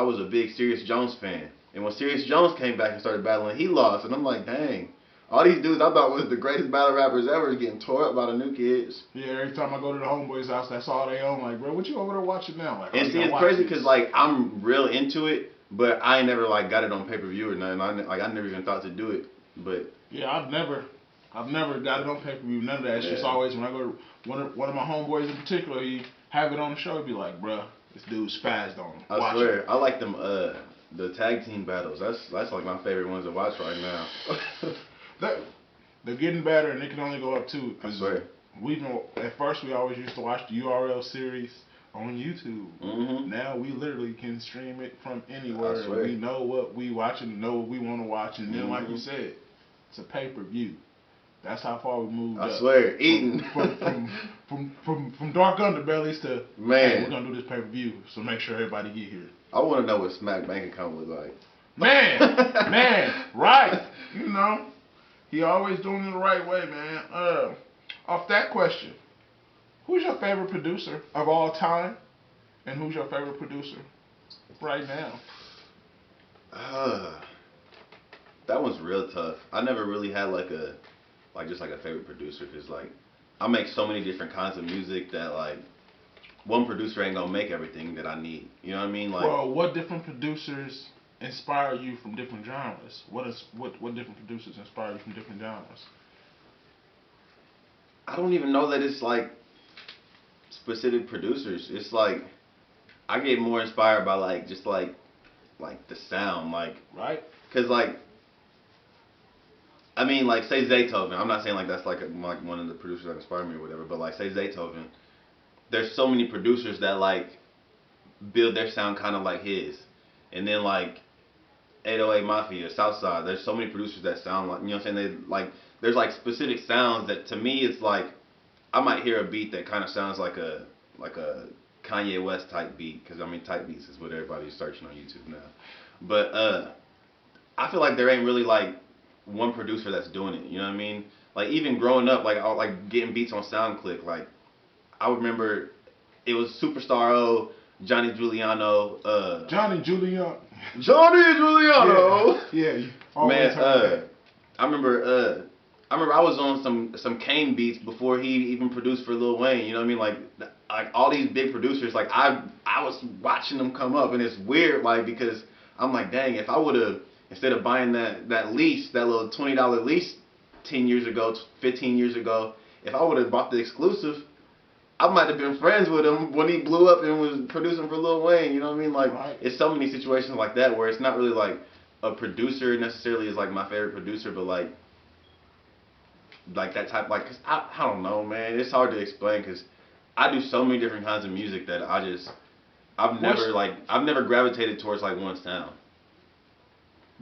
was a big Serious Jones fan, and when Serious Jones came back and started battling, he lost, and I'm like, dang, all these dudes I thought was the greatest battle rappers ever is getting tore up by the new kids. Yeah, every time I go to the homeboys' house, that's all they own. Like, bro, what you over there watching now? Like, and see, it's crazy because like I'm real into it, but I ain't never like got it on pay-per-view or nothing. I never even thought to do it, but yeah, I've never got it on pay-per-view. None of that. It's just always when I go to one of my homeboys in particular, he have it on the show. He'd be like, bro, this dude spazzed on him. I swear, I like them the tag team battles. That's like my favorite ones to watch right now. They're getting better, and it can only go up too. I swear. At first we always used to watch the URL series on YouTube. Mm-hmm. Now we literally can stream it from anywhere. I swear. We know what we watching, know what we want to watch, and then like you said, it's a pay-per-view. That's how far we moved up. I swear, eating from dark underbellies to man. Hey, we're gonna do this pay-per-view, so make sure everybody get here. I want to know what Smack bank account was like. Man, right? You know, he always doing it the right way, man. Off that question, who's your favorite producer of all time, and who's your favorite producer right now? That one's real tough. I never really had just a favorite producer, because like I make so many different kinds of music that like one producer ain't gonna make everything that I need. You know what I mean? Like, well, what different producers inspire you from different genres? What different producers inspire you from different genres? I don't even know that it's like specific producers. It's like I get more inspired by like just like the sound, like, right? Cause like I mean, like say Zaytoven. I'm not saying like that's like one of the producers that inspire me or whatever, but like say Zaytoven. There's so many producers that like build their sound kind of like his, and then like 808 Mafia, Southside. There's so many producers that sound like, you know what I'm saying? They like there's like specific sounds that to me it's like I might hear a beat that kind of sounds like a Kanye West type beat, because I mean type beats is what everybody's searching on YouTube now. But I feel like there ain't really like one producer that's doing it. You know what I mean? Like even growing up, like getting beats on SoundClick, like I remember it was Superstar O, Johnny Giuliano. Johnny Giuliano. Yeah. Man, I remember I was on some Kane beats before he even produced for Lil Wayne. You know what I mean? Like all these big producers, like I was watching them come up, and it's weird, like, because I'm like, dang, if I would have, instead of buying that lease, that little $20 lease 10 years ago, 15 years ago, if I would have bought the exclusive, I might have been friends with him when he blew up and was producing for Lil Wayne. You know what I mean? Like, right. It's so many situations like that where it's not really like a producer necessarily is like my favorite producer, but like that type, like, cause I don't know, man. It's hard to explain because I do so many different kinds of music that I've never gravitated towards like one sound.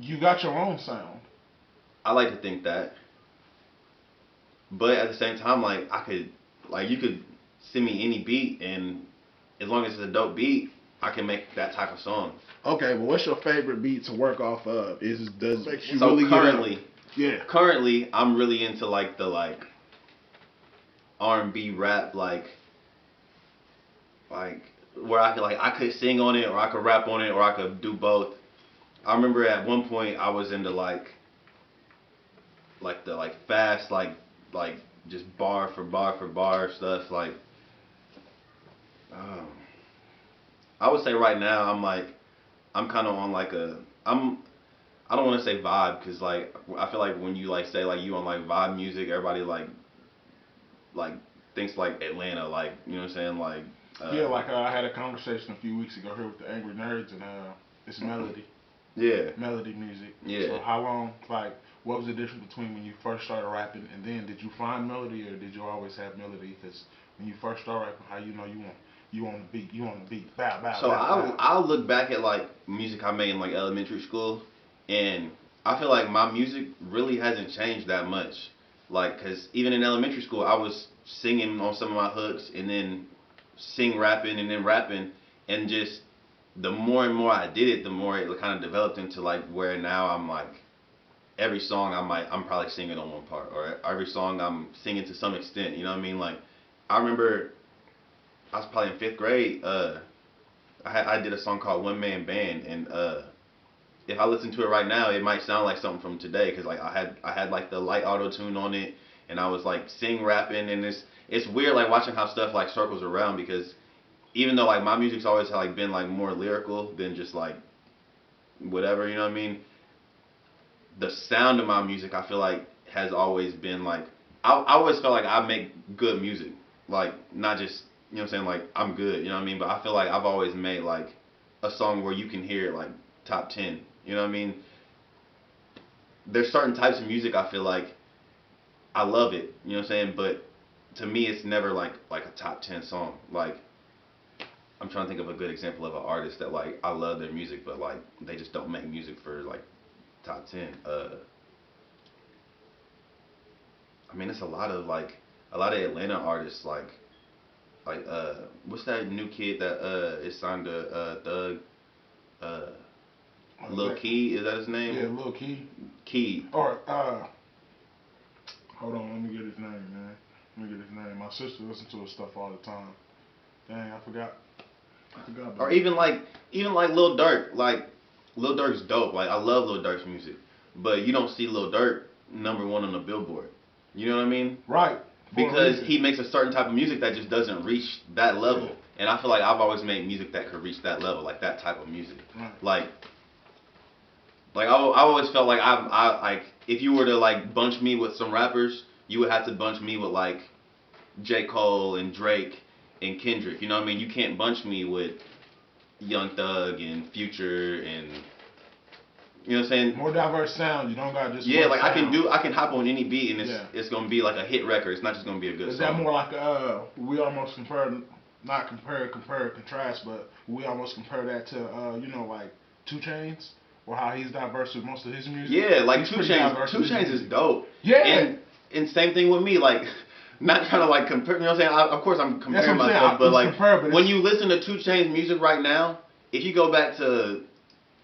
You got your own sound. I like to think that, but at the same time, like you could send me any beat, and as long as it's a dope beat, I can make that type of song. Okay, well, what's your favorite beat to work off of? Does you so really currently? Yeah. Currently, I'm really into like the R&B rap, like where I could sing on it, or I could rap on it, or I could do both. I remember at one point I was into like the fast like just bar for bar for bar stuff. Like um, I would say right now I'm kind of on like I don't want to say vibe, because like I feel like when you like say like you on like vibe music, everybody like thinks like Atlanta, like, you know what I'm saying, like yeah, like I had a conversation a few weeks ago here with the Angry Nerds, and it's melody. Yeah. Melody music. Yeah. So how long, like, what was the difference between when you first started rapping and then did you find melody, or did you always have melody? Because when you first start rapping, how you know you on the beat, bow bow. So bow, bow. I'll look back at like music I made in like elementary school, and I feel like my music really hasn't changed that much. Like, cause even in elementary school, I was singing on some of my hooks, and then rapping, and then rapping, and just the more and more I did it, the more it kind of developed into like where now I'm like every song I'm probably singing on one part, or every song I'm singing to some extent. You know what I mean? Like I remember I was probably in 5th grade. I did a song called One Man Band, and if I listen to it right now, it might sound like something from today, because like I had like the light auto tune on it, and I was like rapping, and it's weird like watching how stuff like circles around, because even though like my music's always like been like more lyrical than just like whatever, you know what I mean, the sound of my music I feel like has always been like I always felt like I make good music, like not just, you know what I'm saying, like I'm good, you know what I mean, but I feel like I've always made like a song where you can hear it like top 10, you know what I mean. There's certain types of music I feel like I love it, you know what I'm saying, but to me it's never like a top 10 song. Like I'm trying to think of a good example of an artist that like I love their music, but like they just don't make music for like top 10. I mean, it's a lot of Atlanta artists, like what's that new kid that is signed to Thug, uh Lil Key, is that his name? Yeah, Lil Key. Key. Or hold on, let me get his name, man. Let me get his name. My sister listens to his stuff all the time. Dang, I forgot. Or even like Lil Durk. Like Lil Durk's dope. Like I love Lil Durk's music, but you don't see Lil Durk #1 on the Billboard. You know what I mean? Right. Because he makes a certain type of music that just doesn't reach that level. Yeah. And I feel like I've always made music that could reach that level, like that type of music. Right. Like I always felt like I like if you were to like bunch me with some rappers, you would have to bunch me with like J. Cole and Drake and Kendrick. You know what I mean? You can't bunch me with Young Thug and Future and, you know what I'm saying? More diverse sound. You don't got just like sound. I can hop on any beat, and it's gonna be like a hit record. It's not just gonna be a good song. Is that more like we almost contrast, but we almost compare that to you know, like 2 Chainz, or how he's diverse with most of his music. Yeah, like 2 Chainz. 2 Chainz is dope. Yeah. And same thing with me, like not trying to like compare. You know what I'm saying? Of course I'm comparing myself, but like when you listen to 2 Chainz music right now, if you go back to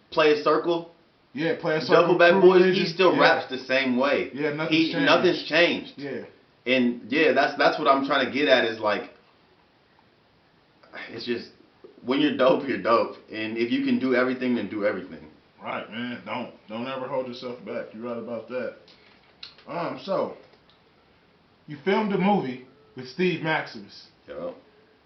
Play a Circle. Yeah, Play a Circle. Doubleback Boys, he still raps the same way. Yeah, nothing's changed. Yeah. And yeah, that's what I'm trying to get at, is like, it's just when you're dope, you're dope, and if you can do everything, then do everything. Right, man. Don't ever hold yourself back. You're right about that. So you filmed a movie with Steve Maximus. Yo.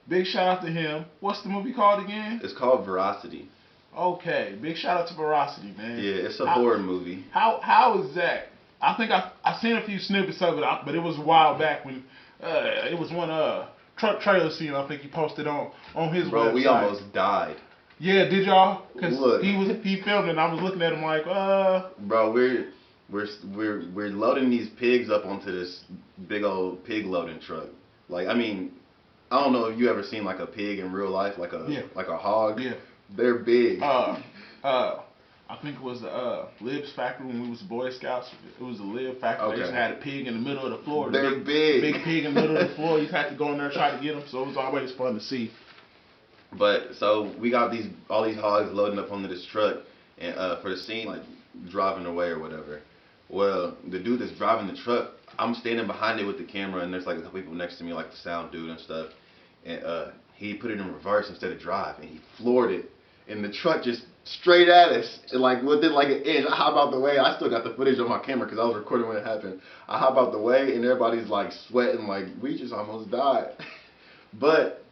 Big shout out to him. What's the movie called again? It's called Veracity. Okay, big shout out to Veracity, man. Yeah, it's a horror movie. How is that? I think I seen a few snippets of it, but it was a while back when it was one truck trailer scene. I think he posted on his website. Bro, we almost died. Yeah, did y'all? Because he filmed it, and I was looking at him like, Bro, we're loading these pigs up onto this big old pig loading truck. Like, I mean, I don't know if you ever seen like a pig in real life, like a hog. Yeah. They're big. I think it was the Libs factory when we was Boy Scouts. It was the Lib factory. Okay. They just had a pig in the middle of the floor. They're big. Big pig in the middle of the floor. You had to go in there and try to get them. So it was always fun to see. But so we got all these hogs loading up onto this truck, and for the scene, like driving away or whatever. Well, the dude that's driving the truck, I'm standing behind it with the camera, and there's like a couple people next to me, like the sound dude and stuff. And he put it in reverse instead of drive, and he floored it. And the truck just straight at us, and like within like an inch. I hop out the way. I still got the footage on my camera because I was recording when it happened. I hop out the way, and everybody's like sweating, like we just almost died. But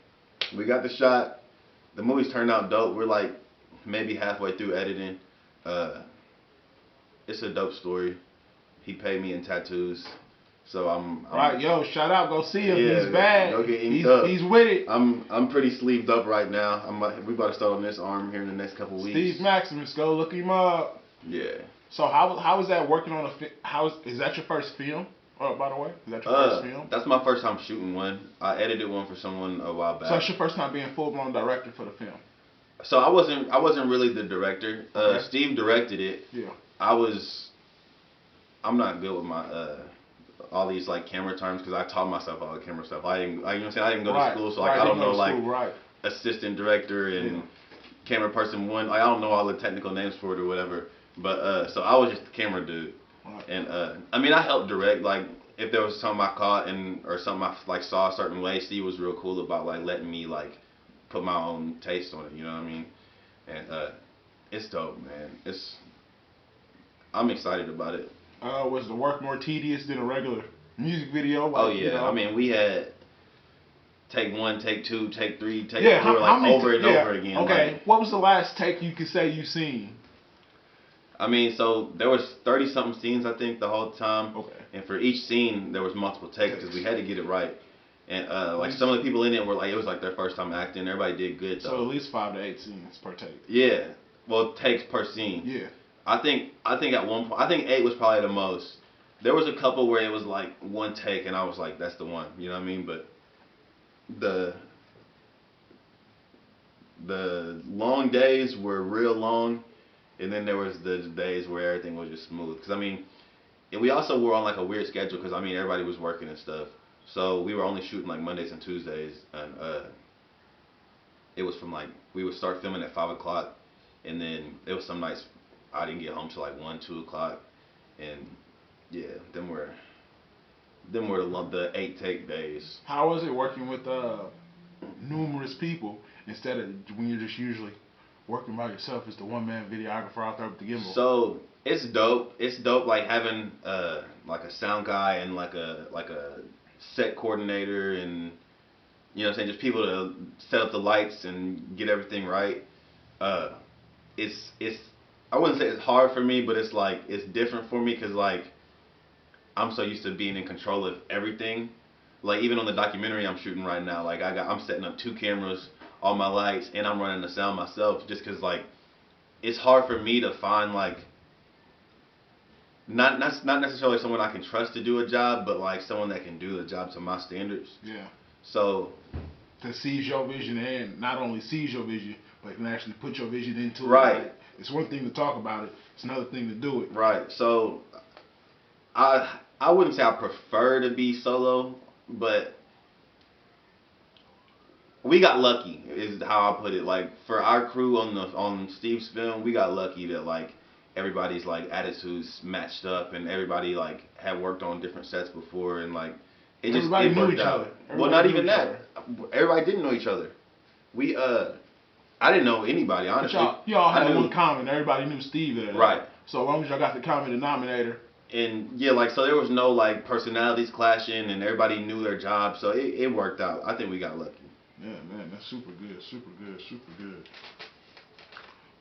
we got the shot. The movie's turned out dope. We're like maybe halfway through editing. It's a dope story. He paid me in tattoos. So I'm right, yo, shout out, go see him. Yeah, he's bad. Go get inked up. He's with it. I'm pretty sleeved up right now. We about to start on this arm here in the next couple weeks. Steve Maximus, go look him up. Yeah. So how is that working on is that your first film? Oh, by the way, is that your first film? That's my first time shooting one. I edited one for someone a while back. So it's your first time being full blown director for the film. So I wasn't really the director. Okay. Steve directed it. Yeah. I'm not good with my all these like camera terms because I taught myself all the camera stuff. I didn't, you know what I'm saying? I didn't go to school, so like I don't know like assistant director and camera person one. Like, I don't know all the technical names for it or whatever. But so I was just the camera dude. Right. And I mean I helped direct. Like if there was something I caught or something I like saw a certain way, Steve was real cool about like letting me like put my own taste on it. You know what I mean? And it's dope, man. I'm excited about it. Was the work more tedious than a regular music video? Like, oh yeah, you know? I mean we had take 1, take 2, take 3, take 4, like over and over again. Okay, like, what was the last take you could say you seen? I mean, so there was 30 something scenes I think the whole time. Okay. And for each scene there was multiple takes because we had to get it right. And like some of the people in it were like it was like their first time acting. Everybody did good though. So at least 5 to 8 scenes per take. Yeah, well takes per scene. Yeah. I think at one point, I think 8 was probably the most. There was a couple where it was like one take, and I was like, that's the one. You know what I mean? But the long days were real long, and then there was the days where everything was just smooth. Because I mean, and we also were on like a weird schedule because I mean everybody was working and stuff. So we were only shooting like Mondays and Tuesdays, and it was from like we would start filming at 5 o'clock, and then it was some nights I didn't get home till like 1, 2 o'clock, and yeah, them were the 8 take days. How was it working with numerous people instead of when you're just usually working by yourself as the one man videographer out there with the gimbal? So it's dope. It's dope like having like a sound guy and like a set coordinator and you know what I'm saying, just people to set up the lights and get everything right. It's I wouldn't say it's hard for me, but it's like it's different for me because like I'm so used to being in control of everything. Like even on the documentary I'm shooting right now, like I'm setting up 2 cameras, all my lights, and I'm running the sound myself. Just because like it's hard for me to find like not necessarily someone I can trust to do a job, but like someone that can do the job to my standards. Yeah. So to seize your vision and not only seize your vision, but can actually put your vision into it. Right. Like, it's one thing to talk about it. It's another thing to do it. Right. So I wouldn't say I prefer to be solo, but we got lucky is how I put it. Like for our crew on Steve's film, we got lucky that like everybody's like attitudes matched up and everybody like had worked on different sets before and like it just everybody knew worked each out. other. Well, not even that. Everybody didn't know each other. We I didn't know anybody, honestly. Y'all had one common. Everybody knew Steve there. Right. So as long as y'all got the common denominator. And yeah, like so there was no like personalities clashing and everybody knew their job, so it worked out. I think we got lucky. Yeah, man, that's super good, super good, super good.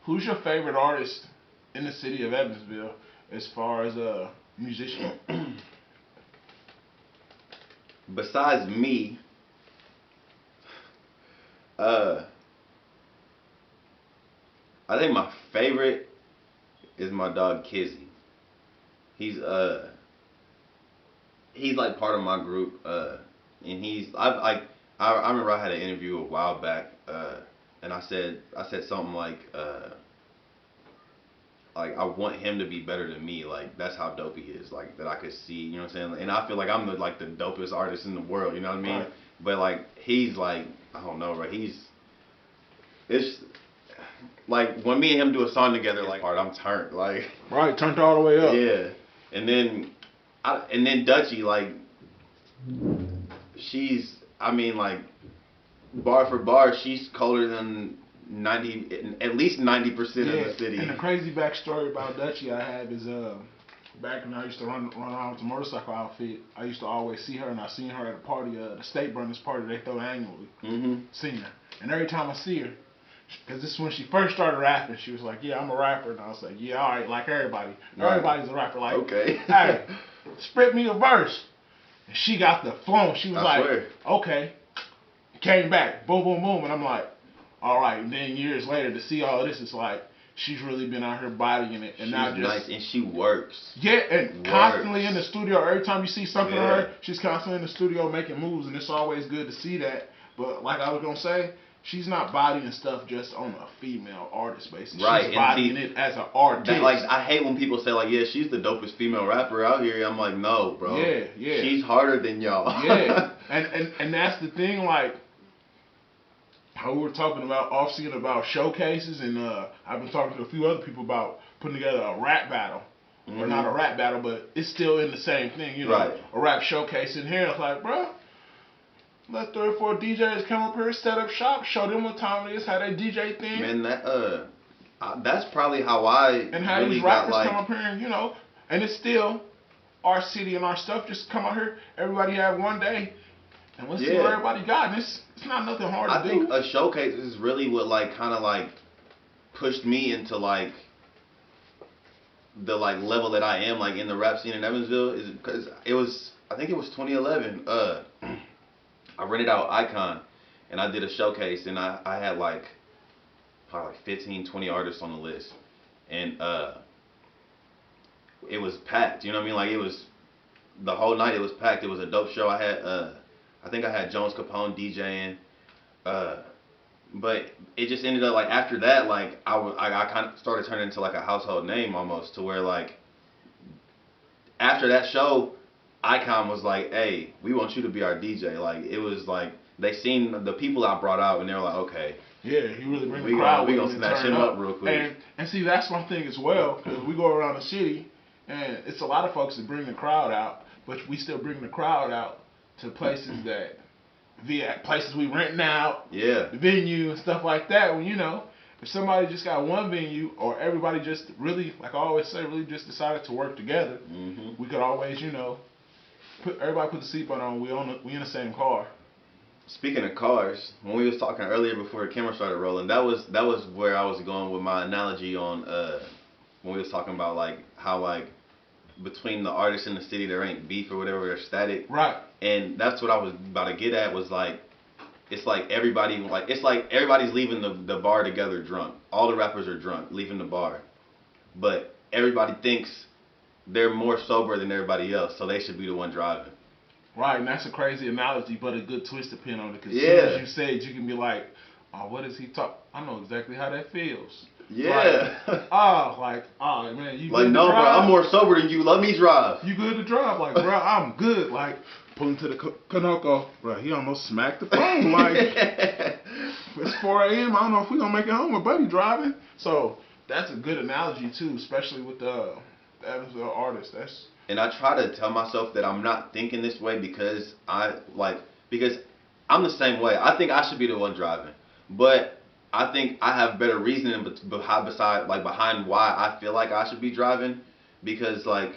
Who's your favorite artist in the city of Evansville as far as a musician? Besides me, I think my favorite is my dog Kizzy. He's like part of my group, and I remember I had an interview a while back, and I said something like I want him to be better than me, like that's how dope he is, like that I could see, you know what I'm saying, and I feel like I'm the dopest artist in the world, you know what I mean, right. But like he's like I don't know, right? It's like when me and him do a song together, like I'm turned, like right, turned all the way up. Yeah. And then Dutchie, like, she's, I mean, like, bar for bar, she's colder than at least 90% of the city. And the crazy backstory about Dutchie I have is back when I used to run around with the motorcycle outfit, I used to always see her, and I seen her at a party, the State Runners party they throw annually. Seen her, and every time I see her, because this is when she first started rapping, she was like, "Yeah, I'm a rapper," and I was like, "Yeah, all right, like everybody, everybody's a rapper." Like, okay, hey, spit me a verse. And she got the flow. She was okay. Came back, boom, boom, boom, and I'm like, all right. And then years later to see all of this, it's like she's really been out here bodying it, and she's nice, and she works. Yeah, and constantly in the studio. Every time you see something of her, she's constantly in the studio making moves, and it's always good to see that. But like I was gonna say, she's not bodying stuff just on a female artist basis. Right, she's bodying it as an artist. Like, I hate when people say like, yeah, she's the dopest female rapper out here. I'm like, no, bro. Yeah. She's harder than y'all. Yeah, and that's the thing, like. How we were talking about off-season about showcases, and I've been talking to a few other people about putting together a rap battle. Or not a rap battle, but it's still in the same thing, you know, a rap showcase in here. It's like, bro, let 3 or 4 DJs come up here, set up shop, show them what time it is, how they DJ thing. Man, that's probably how I and how really these rappers got, like, come up here, and, you know, and it's still our city and our stuff. Just come out here, everybody have one day. And let's see what everybody got. And it's not nothing hard to do. I think a showcase is really what, like, kind of, like, pushed me into, like, the, like, level that I am, like, in the rap scene in Evansville. Is because I think it was 2011. I rented out Icon, and I did a showcase, and I had, like, probably like 15, 20 artists on the list. And it was packed. You know what I mean? Like, it was, the whole night it was packed. It was a dope show. I think I had Jones Capone DJing, but it just ended up, like, after that, like, I kind of started turning into, like, a household name almost, to where, like, after that show, Icon was like, hey, we want you to be our DJ. Like, it was like, they seen the people I brought out, and they were like, okay. Yeah, he really bring the crowd. We gonna snatch him up real quick. And see, that's one thing as well, because we go around the city, and it's a lot of folks that bring the crowd out, but we still bring the crowd out to places places we renting out, the venue and stuff like that. When, you know, if somebody just got one venue, or everybody just really, like I always say, really just decided to work together, we could always, you know, everybody put the seatbelt on. We in the same car. Speaking of cars, when we was talking earlier before the camera started rolling, that was where I was going with my analogy on when we was talking about, like, how, like, between the artists in the city there ain't beef or whatever, they're static. Right. And that's what I was about to get at, was like, it's like everybody's leaving the bar together drunk. All the rappers are drunk, leaving the bar. But everybody thinks they're more sober than everybody else, so they should be the one driving. Right, and that's a crazy analogy, but a good twist to pin on it. Because as soon as you say it, you can be like, oh, what is he talking? I know exactly how that feels. Yeah. Man, you like, good no, to drive? bro, I'm more sober than you. Let me drive. You good to drive? Like, bro, I'm good. Like, pulling to the Kanoko, bro, he almost smacked the phone. Like, it's 4 a.m. I don't know if we gonna make it home with Buddy driving. So that's a good analogy too, especially with the Evansville artist. And I try to tell myself that I'm not thinking this way because because I'm the same way. I think I should be the one driving, but I think I have better reasoning behind why I feel like I should be driving, because, like,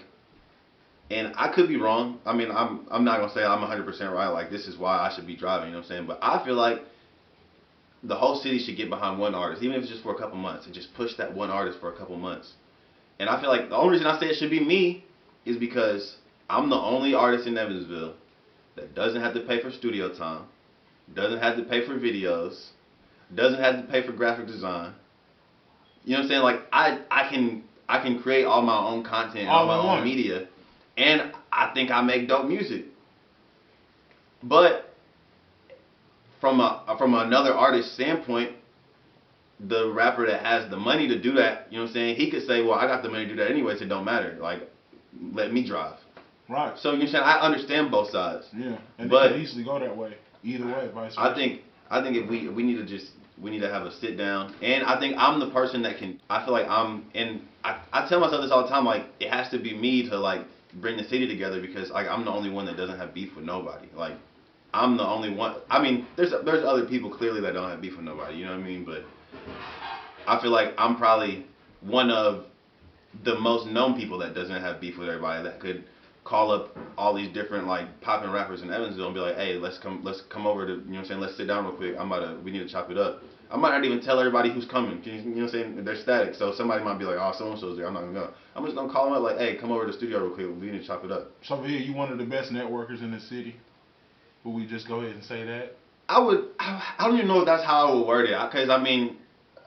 and I could be wrong. I mean, I'm not gonna say I'm 100% right. Like, this is why I should be driving. You know what I'm saying? But I feel like the whole city should get behind one artist, even if it's just for a couple months, and just push that one artist for a couple months. And I feel like the only reason I say it should be me is because I'm the only artist in Evansville that doesn't have to pay for studio time, doesn't have to pay for videos, doesn't have to pay for graphic design. You know what I'm saying? Like, I can create all my own content, all my own media, and I think I make dope music. But from another artist's standpoint, the rapper that has the money to do that, you know what I'm saying, he could say, well, I got the money to do that anyways, it don't matter. Like, let me drive. Right. So, you know what I'm saying, I understand both sides. Yeah, and it could easily go that way. Either way, vice versa. I think if we need to just We need to have a sit down. And I think I'm the person that can. I feel like I tell myself this all the time. Like it has to be me to like bring the city together because like I'm the only one that doesn't have beef with nobody. Like I'm the only one. I mean, there's other people clearly that don't have beef with nobody. You know what I mean? But I feel like I'm probably one of the most known people that doesn't have beef with everybody, that could call up all these different like popping rappers in Evansville and be like, hey, let's come over to, you know what I'm saying, let's sit down real quick. We need to chop it up. I might not even tell everybody who's coming. You know what I'm saying? They're static. So somebody might be like, oh, so and so's there. I'm not gonna go. I'm just gonna call them up like, hey, come over to the studio real quick. We need to chop it up. So yeah, you one of the best networkers in the city. Would we just go ahead and say that? I don't even know if that's how I would word it. Because I mean,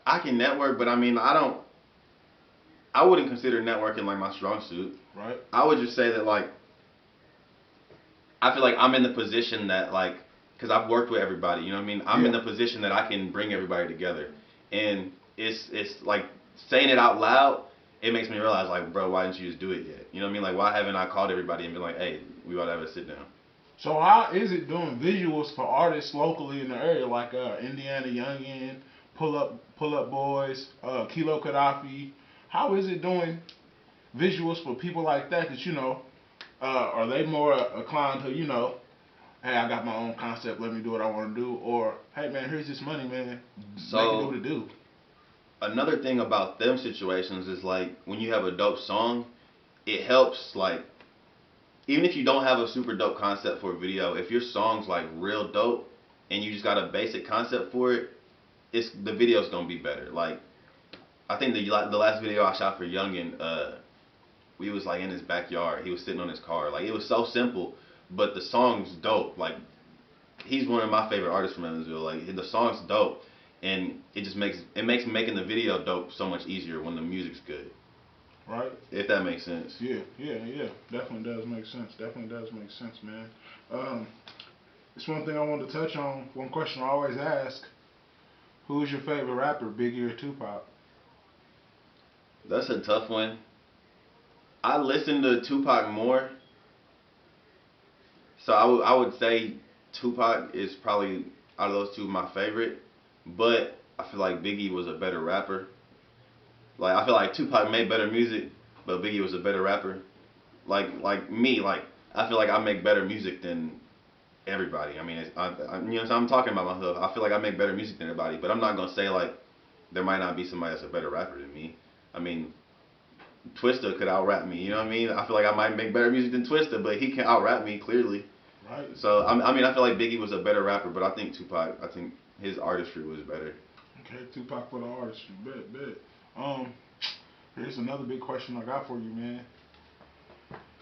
I can network, but I mean, I wouldn't consider networking like my strong suit. Right. I would just say that like, I feel like I'm in the position that like, because I've worked with everybody, you know what I mean? I'm in the position that I can bring everybody together. And it's like, saying it out loud, it makes me realize like, bro, why didn't you just do it yet? You know what I mean? Like, why haven't I called everybody and been like, hey, we ought to have a sit down? So how is it doing visuals for artists locally in the area, like Indiana Youngin, Pull Up Boys, Kilo Gaddafi? How is it doing visuals for people like that you know, are they more inclined to, you know, hey, I got my own concept, let me do what I want to do, or hey man, here's this money, man, so make it do what it do? Another thing about them situations is like, when you have a dope song, it helps, like, even if you don't have a super dope concept for a video, if your song's like real dope and you just got a basic concept for it, the video's gonna be better. Like, I think the last video I shot for Youngin, we was like in his backyard. He was sitting on his car. Like, it was so simple, but the song's dope. Like, he's one of my favorite artists from Evansville. Like, the song's dope, and it just makes making the video dope so much easier when the music's good. Right. If that makes sense. Yeah. Definitely does make sense, man. It's one thing I wanted to touch on. One question I always ask: who's your favorite rapper, Biggie or Tupac? That's a tough one. I listen to Tupac more, so I would say Tupac is probably, out of those two, my favorite. But I feel like Biggie was a better rapper. Like, I feel like Tupac made better music, but Biggie was a better rapper. Like me, like, I feel like I make better music than everybody. I mean, you know, so I'm talking about myself. I feel like I make better music than everybody, but I'm not gonna say like there might not be somebody that's a better rapper than me. I mean, Twista could out-rap me, you know what I mean? I feel like I might make better music than Twista, but he can out-rap me, clearly. Right. So, I mean, I feel like Biggie was a better rapper, but I think Tupac, his artistry was better. Okay, Tupac for the artistry, bet. Here's another big question I got for you, man.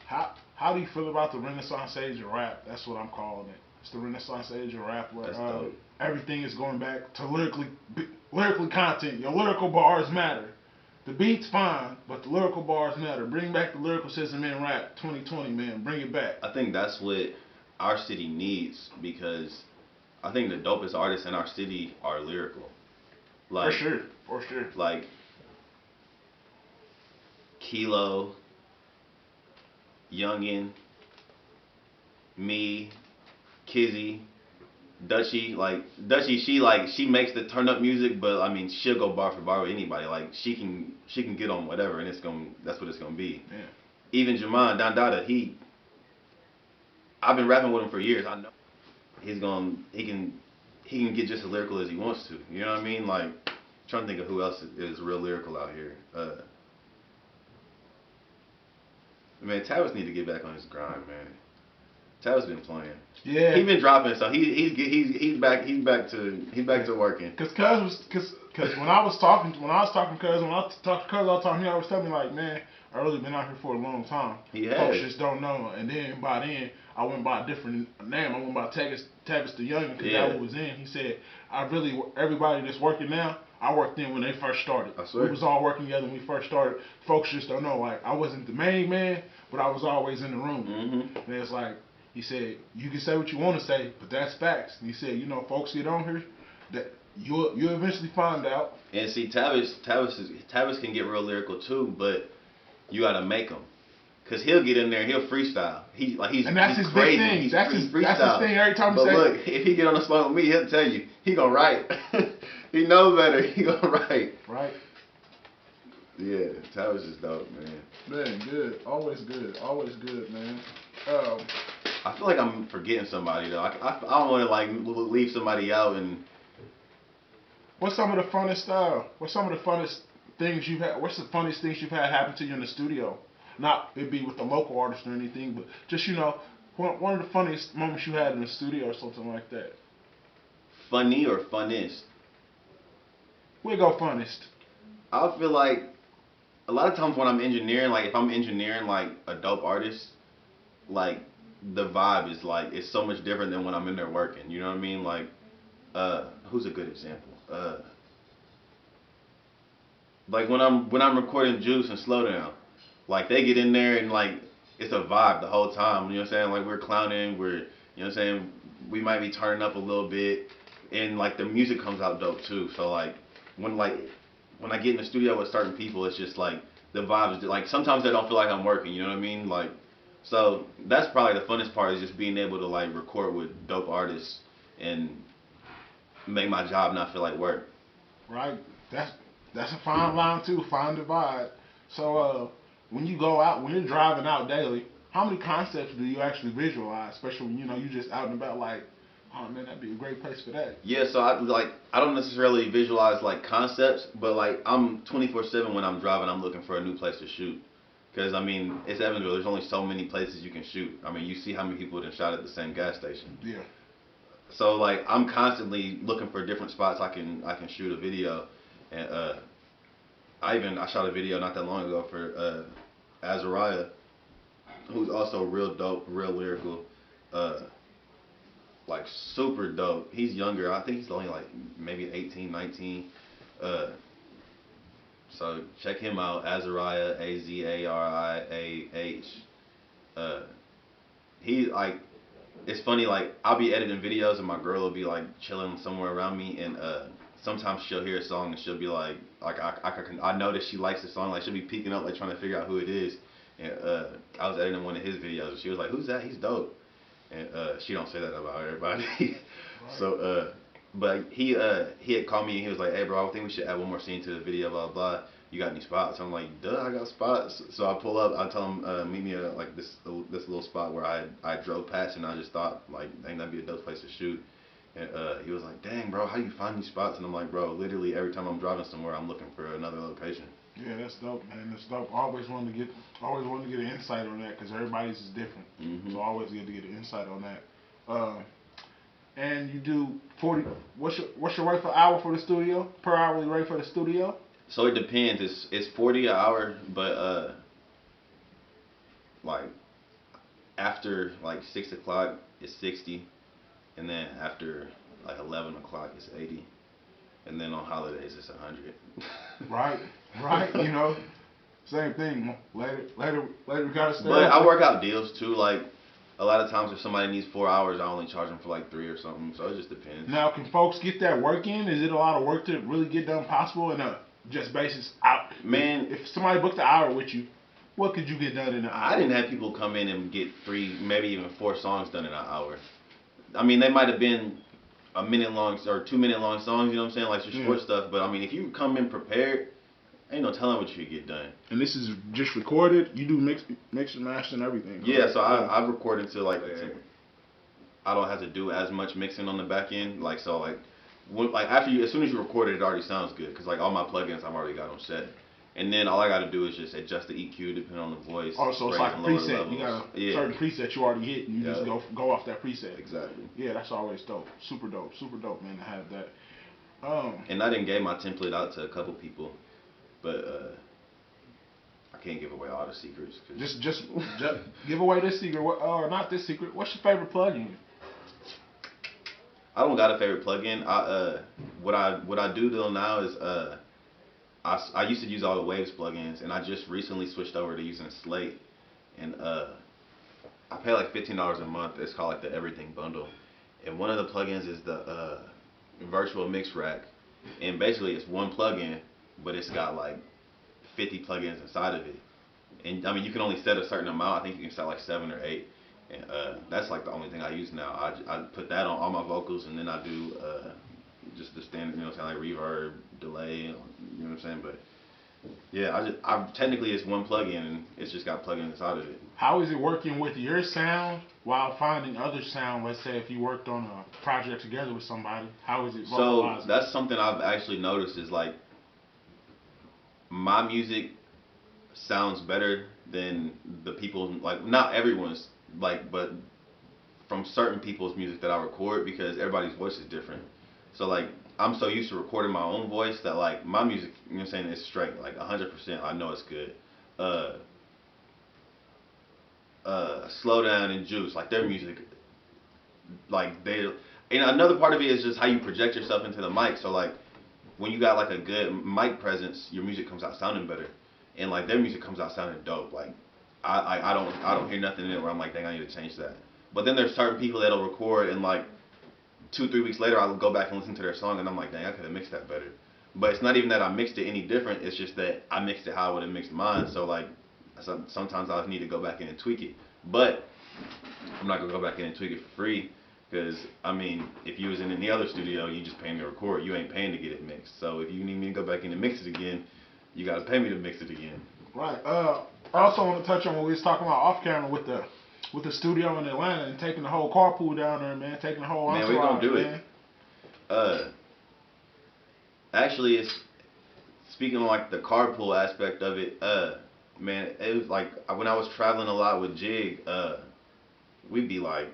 How do you feel about the Renaissance age of rap? That's what I'm calling it. It's the Renaissance age of rap, where everything is going back to lyrically content. Your lyrical bars matter. The beat's fine, but the lyrical bars matter. Bring back the lyricism in rap. 2020, man, bring it back. I think that's what our city needs, because I think the dopest artists in our city are lyrical. Like, for sure. Like Kilo, Youngin, me, Kizzy, Dutchie. Like, Dutchie, she makes the turn up music, but I mean, she'll go bar for bar with anybody. Like, she can get on whatever, and that's what it's gonna be. Yeah. Even Jaman Don Dada, I've been rapping with him for years. I know he can get just as lyrical as he wants to. You know what I mean? Like, I'm trying to think of who else is real lyrical out here. Man, Tavis need to get back on his grind, man. Tavis been playing. Yeah. He been dropping, so he's back to working. Cause when I was talking to Cuz, I was talking, he always tell me like, man, I really been out here for a long time. He has. Folks just don't know. And then by then, I went by a different name. I went by Tavis the Youngin, because that was in. He said, everybody that's working now, I worked in when they first started. I swear. We was all working together when we first started. Folks just don't know. Like, I wasn't the main man, but I was always in the room. Mm-hmm. And it's like, he said, you can say what you want to say, but that's facts. And he said, you know, folks get on here, that you'll eventually find out. And see, Tavis can get real lyrical too, but you gotta make them. Cause he'll get in there, he'll freestyle. He's and that's he's his crazy. big thing. He's that's his freestyle. thing. Every time but he look, if he get on the song with me, he'll tell you he gonna write. He knows better. He gonna write. Right. Yeah, that was just dope, man. Man, good. Always good. Always good, man. I feel like I'm forgetting somebody though. I don't want to like leave somebody out. And what's some of the funnest things you've had? What's the funniest things you've had happen to you in the studio? Not it be with the local artist or anything, but just one of the funniest moments you had in the studio or something like that. Funny or funnest? We'll go funnest. I feel like a lot of times when I'm engineering, like if I'm engineering like a dope artist, like the vibe is like it's so much different than when I'm in there working. You know what I mean? Like, who's a good example? Like when I'm recording Juice and Slow Down, like they get in there and like it's a vibe the whole time. You know what I'm saying? Like we're clowning, you know what I'm saying? We might be turning up a little bit, and like the music comes out dope too. So like when I get in the studio with certain people, it's just like the vibe is like sometimes I don't feel like I'm working. You know what I mean? Like so that's probably the funnest part is just being able to like record with dope artists and make my job not feel like work. Right. That's a fine line too. Fine divide. So when you go out, when you're driving out daily, how many concepts do you actually visualize? Especially when you just out and about, like, oh man, that'd be a great place for that. Yeah, so I don't necessarily visualize like concepts, but like I'm 24/7 when I'm driving. I'm looking for a new place to shoot, because I mean it's Evansville. There's only so many places you can shoot. I mean you see how many people have shot at the same gas station. Yeah. So like I'm constantly looking for different spots I can shoot a video, and I shot a video not that long ago for Azariah, who's also real dope, real lyrical. Like super dope. He's younger. I think he's only like maybe 18, 19. So check him out. Azariah, Azariah. He like, it's funny. Like I'll be editing videos and my girl will be like chilling somewhere around me, and sometimes she'll hear a song and she'll be like I know that she likes the song. Like she'll be peeking up like trying to figure out who it is. And I was editing one of his videos and she was like, "Who's that? He's dope." And she don't say that about everybody. Right. So, but he had called me and he was like, "Hey, bro, I think we should add one more scene to the video, blah, blah. You got any spots?" I'm like, "Duh, I got spots." So I pull up, I tell him, meet me at like this little spot where I drove past and I just thought, like, dang, that'd be a dope place to shoot. And he was like, "Dang, bro, how you find these spots?" And I'm like, "Bro, literally every time I'm driving somewhere, I'm looking for another location." Yeah, that's dope, man. That's dope. I always wanted to get an insight on that because everybody's is different. Mm-hmm. So I always get to get an insight on that. And you do 40. What's your rate per hour for the studio? Per hourly rate for the studio? So it depends. It's 40 an hour, but like after like 6 o'clock it's 60, and then after like 11 o'clock it's 80, and then on holidays it's 100. Right. Same thing. Later we gotta stay. But I work out deals too. Like a lot of times if somebody needs 4 hours, I only charge them for like 3 or something. So it just depends. Now, can folks get that work in? Is it a lot of work to really get done possible in a just basis out? Man, if somebody booked an hour with you, what could you get done in an hour? I didn't have people come in and get 3, maybe even 4 songs done in an hour. I mean, they might have been a minute long or 2 minute long songs. You know what I'm saying? Like some short stuff. But I mean, if you come in prepared, ain't no telling what you could get done. And this is just recorded. You do mix and master and everything. Yeah, so I record until like I don't have to do as much mixing on the back end. Like so, like as soon as you record it, it already sounds good because like all my plugins I've already got them set. And then all I got to do is just adjust the EQ depending on the voice. Oh, so it's like a preset. Levels. You got a certain preset you already hit, and you just go off that preset. Exactly. Yeah, that's always dope. Super dope, man, to have that. And I didn't gave my template out to a couple people, but I can't give away all the secrets. Just give away this secret, or not this secret. What's your favorite plugin? I don't got a favorite plugin. What I do till now is I used to use all the Waves plugins, and I just recently switched over to using Slate, and I pay like $15 a month. It's called like the Everything Bundle, and one of the plugins is the Virtual Mix Rack, and basically it's one plugin, but it's got like 50 plugins inside of it. And I mean, you can only set a certain amount. I think you can set like 7 or 8. And that's like the only thing I use now. I put that on all my vocals, and then I do just the standard, you know what I'm saying, like reverb, delay, you know what I'm saying? But yeah, I technically it's one plugin, and it's just got plugins inside of it. How is it working with your sound while finding other sound? Let's say if you worked on a project together with somebody, how is it vocalizing? So that's something I've actually noticed is like my music sounds better than the people, like not everyone's, like, but from certain people's music that I record, because everybody's voice is different. So like I'm so used to recording my own voice that like my music, you know what I'm saying, is straight, like 100%. I know it's good. Slow Down and Juice, like their music, like they, and another part of it is just how you project yourself into the mic. So like when you got like a good mic presence, your music comes out sounding better, and like their music comes out sounding dope. Like I don't hear nothing in it where I'm like, dang, I need to change that. But then there's certain people that'll record and like 2-3 weeks later I'll go back and listen to their song and I'm like, dang, I could have mixed that better. But it's not even that I mixed it any different. It's just that I mixed it how I would have mixed mine. So like sometimes I need to go back in and tweak it. But I'm not gonna go back in and tweak it for free, because I mean, if you was in any other studio, you just paying to record. You ain't paying to get it mixed. So if you need me to go back in and mix it again, you gotta pay me to mix it again. Right. I also want to touch on what we was talking about off camera with the studio in Atlanta and taking the whole carpool down there, man. Taking the whole entourage, man, we gonna do man. It. Actually, it's speaking of like the carpool aspect of it. Man, it was like when I was traveling a lot with Jig, we'd be like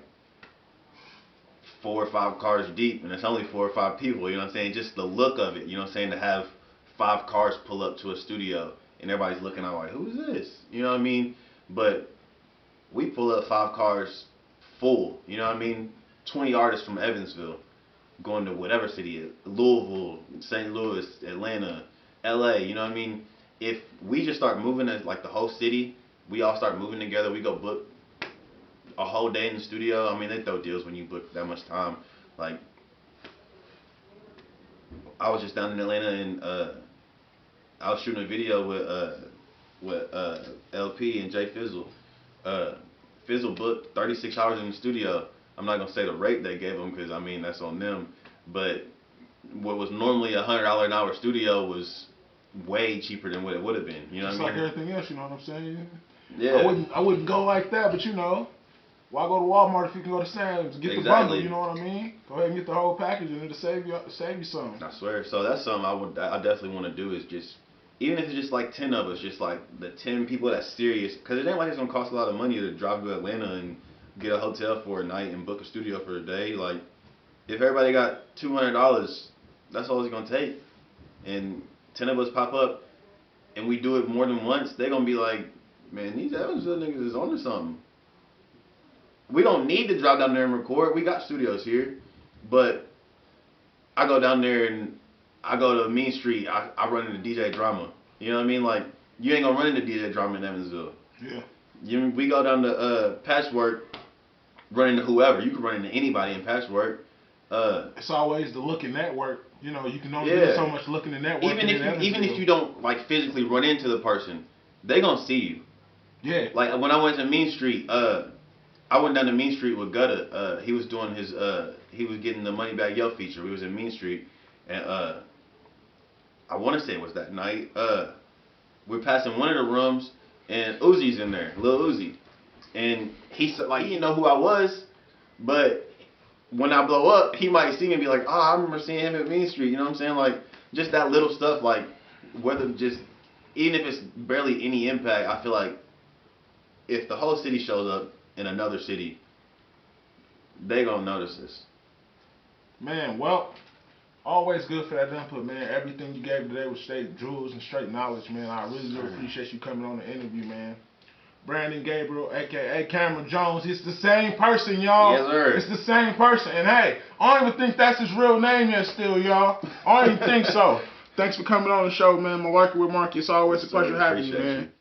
4 or 5 cars deep, and it's only 4 or 5 people, you know what I'm saying? Just the look of it, you know what I'm saying? To have 5 cars pull up to a studio, and everybody's looking out like, who's this? You know what I mean? But we pull up 5 cars full, you know what I mean? 20 artists from Evansville going to whatever city, Louisville, St. Louis, Atlanta, LA, you know what I mean? If we just start moving as like the whole city, we all start moving together, we go book a whole day in the studio. I mean, they throw deals when you book that much time. Like, I was just down in Atlanta and I was shooting a video with LP and Jay Fizzle. Fizzle booked 36 hours in the studio. I'm not gonna say the rate they gave him, because I mean that's on them. But what was normally $100 an hour studio was way cheaper than what it would have been. You know what I mean? It's like everything else, you know what I'm saying? Yeah. I wouldn't go like that, but you know, why go to Walmart if you can go to Sam's and get the bundle? You know what I mean? Go ahead and get the whole package, and it'll save you some. I swear. So that's something I definitely want to do, is just, even if it's just like 10 of us, just like the 10 people that's serious, because it ain't like it's gonna cost a lot of money to drive to Atlanta and get a hotel for a night and book a studio for a day. Like, if everybody got $200, that's all it's gonna take, and 10 of us pop up and we do it more than once, they're gonna be like, man, these Evansville niggas is on to something. We don't need to drive down there and record. We got studios here. But I go down there and I go to Mean Street, I run into DJ Drama. You know what I mean? Like, you ain't gonna run into DJ Drama in Evansville. Yeah. We go down to Patchwork, run into whoever. You can run into anybody in Patchwork. It's always the look and network. You know, you can only do so much looking and networking. Even if you don't like physically run into the person, they gonna see you. Yeah. Like when I went to Mean Street, I went down to Mean Street with Gutta. He was doing his he was getting the Money Bag Yo feature. We was in Mean Street, and I want to say it was that night. We're passing one of the rooms, and Uzi's in there, Lil Uzi, and he said, like, he didn't know who I was, but when I blow up, he might see me and be like, oh, I remember seeing him at Mean Street. You know what I'm saying? Like, just that little stuff, like, whether just, even if it's barely any impact, I feel like if the whole city shows up in another city, they gonna notice this. Man, well, always good for that input, man. Everything you gave today was straight jewels and straight knowledge, man. I really do appreciate you coming on the interview, man. Brandon Gabriel, a.k.a. Cameron Jones. It's the same person, y'all. Yes, sir. It's the same person. And hey, I don't even think that's his real name yet still, y'all. I don't even think so. Thanks for coming on the show, man. MUHLARKEY with Markie. It's always a pleasure having you, man.